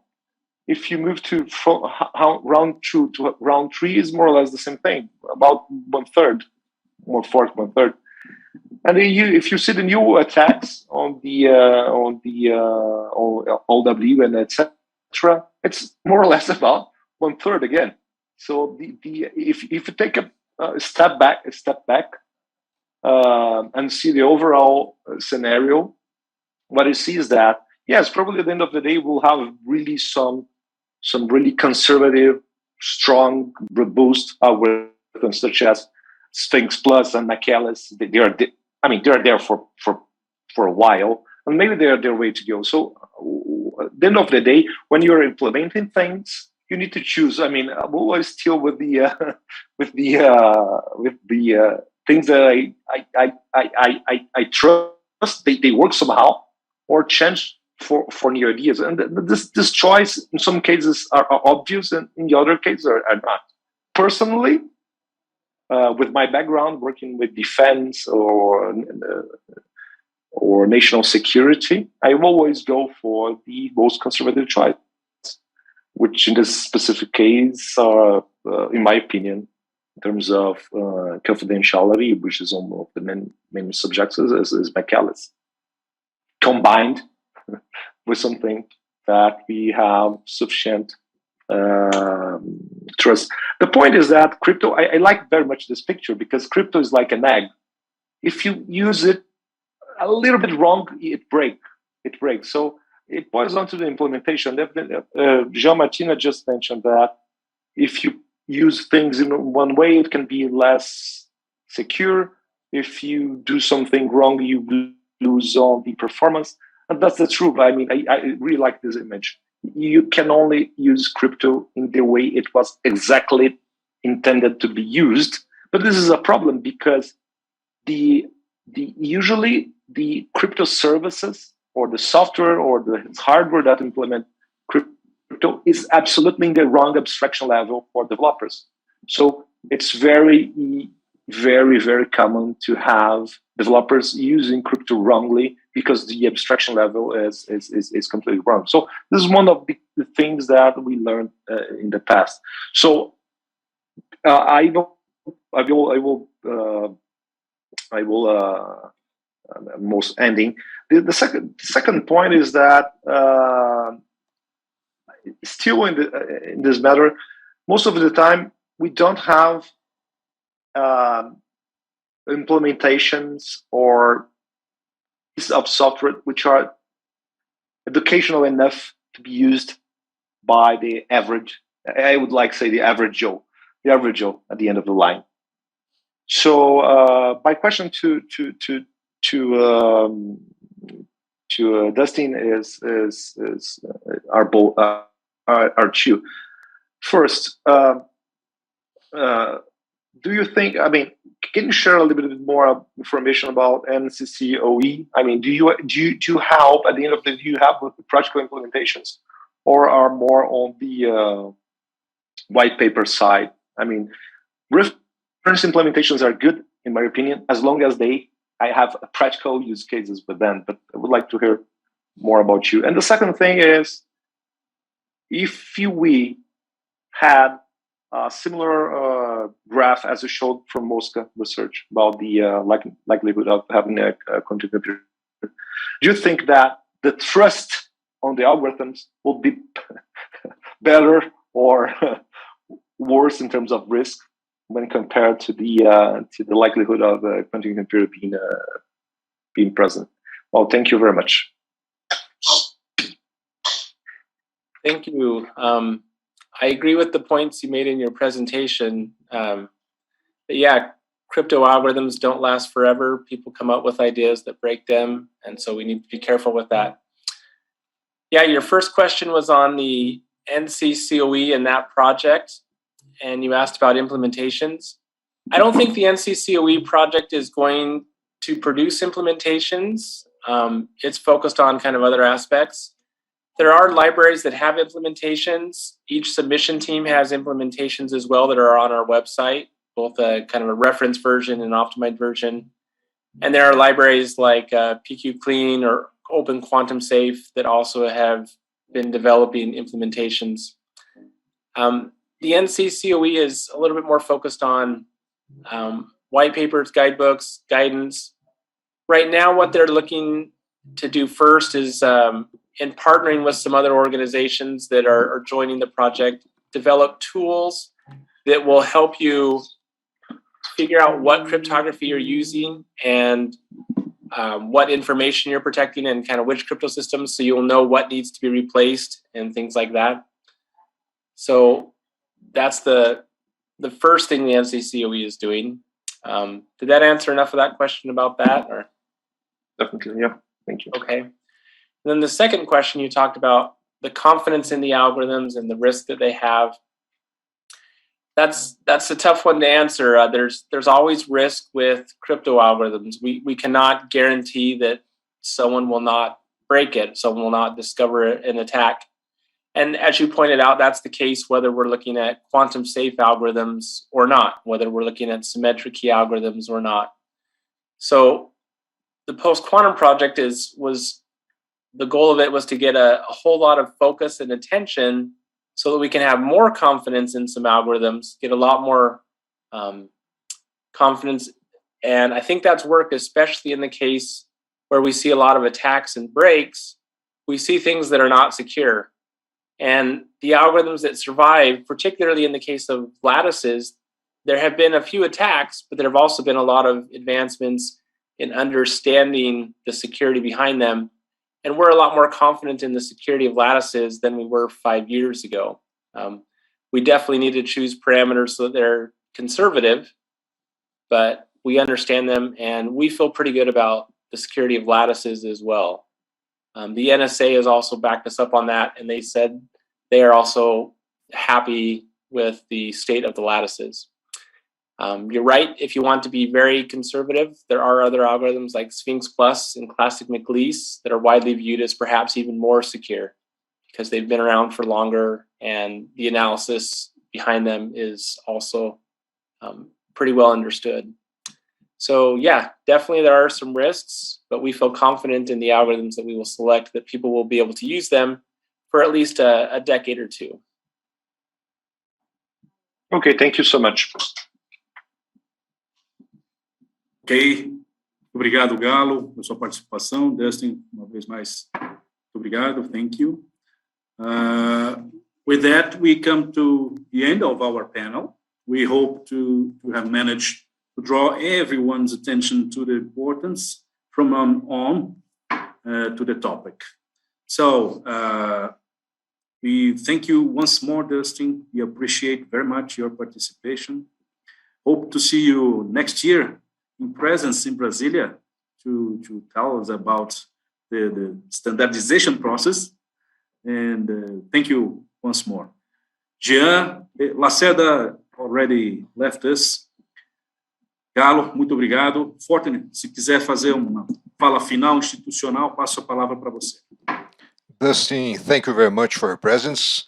If you move to round 2 to round 3, is more or less the same thing, about 1/3, 1/4, 1/3. And if you see the new attacks on the OW and etc., it's more or less about 1/3 again. So if you take a step back, and see the overall scenario, what you see is that yes, probably at the end of the day we'll have really some really conservative, strong, robust algorithms such as Sphinx Plus and Michaelis. They are there for a while, and maybe they are their way to go. So at the end of the day, when you're implementing things, you need to choose. I mean, I'm always still with the things that I trust they work somehow, or change for new ideas. And this choice in some cases are obvious, and in the other cases are not. Personally, with my background working with defense or national security, I will always go for the most conservative choice, which in this specific case are, in my opinion, in terms of confidentiality, which is one of the main subjects, is Michaelis, combined with something that we have sufficient trust. The point is that crypto, I like very much this picture, because crypto is like an egg. If you use it a little bit wrong, it breaks. So it boils down to the implementation. Martina just mentioned that if you use things in one way, it can be less secure. If you do something wrong, you lose all the performance. And that's the truth. I mean, I really like this image. You can only use crypto in the way it was exactly intended to be used. But this is a problem, because usually the crypto services or the software or the hardware that implement crypto is absolutely in the wrong abstraction level for developers. So it's very, very, very common to have developers using crypto wrongly, because the abstraction level is completely wrong. So this is one of the things that we learned in the past. So I will most ending. The second point is that still in this matter, most of the time we don't have implementations or pieces of software which are educational enough to be used by the average. I would like to say the average Joe at the end of the line. So my question to Dustin is our two. First, do you think? I mean, can you share a little bit more information about NCCOE? I mean, do you help at the end of the day? Do you help with the practical implementations, or are more on the white paper side? I mean, reference implementations are good, in my opinion, as long as I have practical use cases with them. But I would like to hear more about you. And the second thing is, if we had a similar graph as you showed from Mosca research about the likelihood of having a quantum computer, do you think that the trust on the algorithms will be better or worse in terms of risk when compared to the likelihood of a quantum computer being present. Well, thank you very much. Thank you. I agree with the points you made in your presentation. Yeah, crypto algorithms don't last forever. People come up with ideas that break them, and so we need to be careful with that. Yeah, your first question was on the NCCOE and that project, and you asked about implementations. I don't think the NCCOE project is going to produce implementations. It's focused on kind of other aspects. There are libraries that have implementations. Each submission team has implementations as well that are on our website, both a kind of a reference version and optimized version. And there are libraries like PQ Clean or Open Quantum Safe that also have been developing implementations. The NCCOE is a little bit more focused on white papers, guidebooks, guidance. Right now, what they're looking to do first is, in partnering with some other organizations that are joining the project, develop tools that will help you figure out what cryptography you're using and what information you're protecting and kind of which crypto systems, so you'll know what needs to be replaced and things like that. So that's the first thing the NCCOE is doing. Did that answer enough of that question about that? Or? Definitely, yeah. Thank you. Okay. And then the second question, you talked about the confidence in the algorithms and the risk that they have. That's a tough one to answer. There's always risk with crypto algorithms. We cannot guarantee that someone will not break it, someone will not discover an attack. And as you pointed out, that's the case whether we're looking at quantum safe algorithms or not, whether we're looking at symmetric key algorithms or not. So the post-quantum project the goal of it was to get a whole lot of focus and attention so that we can have more confidence in some algorithms, get a lot more confidence. And I think that's worked, especially in the case where we see a lot of attacks and breaks. We see things that are not secure. And the algorithms that survive, particularly in the case of lattices, there have been a few attacks, but there have also been a lot of advancements in understanding the security behind them. And we're a lot more confident in the security of lattices than we were 5 years ago. We definitely need to choose parameters so that they're conservative, but we understand them and we feel pretty good about the security of lattices as well. The NSA has also backed us up on that, and they said they are also happy with the state of the lattices. You're right, if you want to be very conservative, there are other algorithms like Sphinx Plus and Classic McLeese that are widely viewed as perhaps even more secure because they've been around for longer and the analysis behind them is also pretty well understood. So yeah, definitely there are some risks, but we feel confident in the algorithms that we will select that people will be able to use them for at least a decade or two. Okay, thank you so much. Ok, obrigado, Galo, pela sua participação. Dustin, uma vez mais, muito obrigado, thank you. With that, we come to the end of our panel. We hope to have managed to draw everyone's attention to the importance from on to the topic. So, we thank you once more, Dustin. We appreciate very much your participation. Hope to see you next year in presence in Brasilia to tell us about the standardization process. And thank you once more. Jean, Lacerda already left us. Galo, muito obrigado. Fortune, se quiser fazer uma fala final institucional, passo a palavra para você. Dustin, thank you very much for your presence.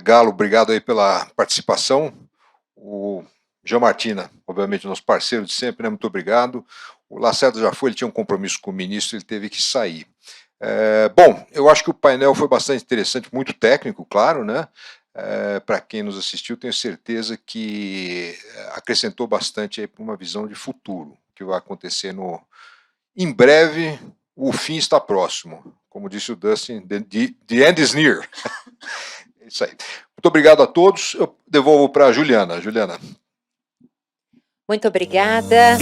Galo, obrigado aí pela participação. O João Martina, obviamente, nosso parceiro de sempre, né? Muito obrigado. O Lacerda já foi, ele tinha um compromisso com o ministro, ele teve que sair. Bom, eu acho que o painel foi bastante interessante, muito técnico, claro, né? Para quem nos assistiu, tenho certeza que acrescentou bastante para uma visão de futuro, que vai acontecer em breve, o fim está próximo. Como disse o Dustin, the end is near. É isso aí. Muito obrigado a todos. Eu devolvo para a Juliana. Juliana. Muito obrigada.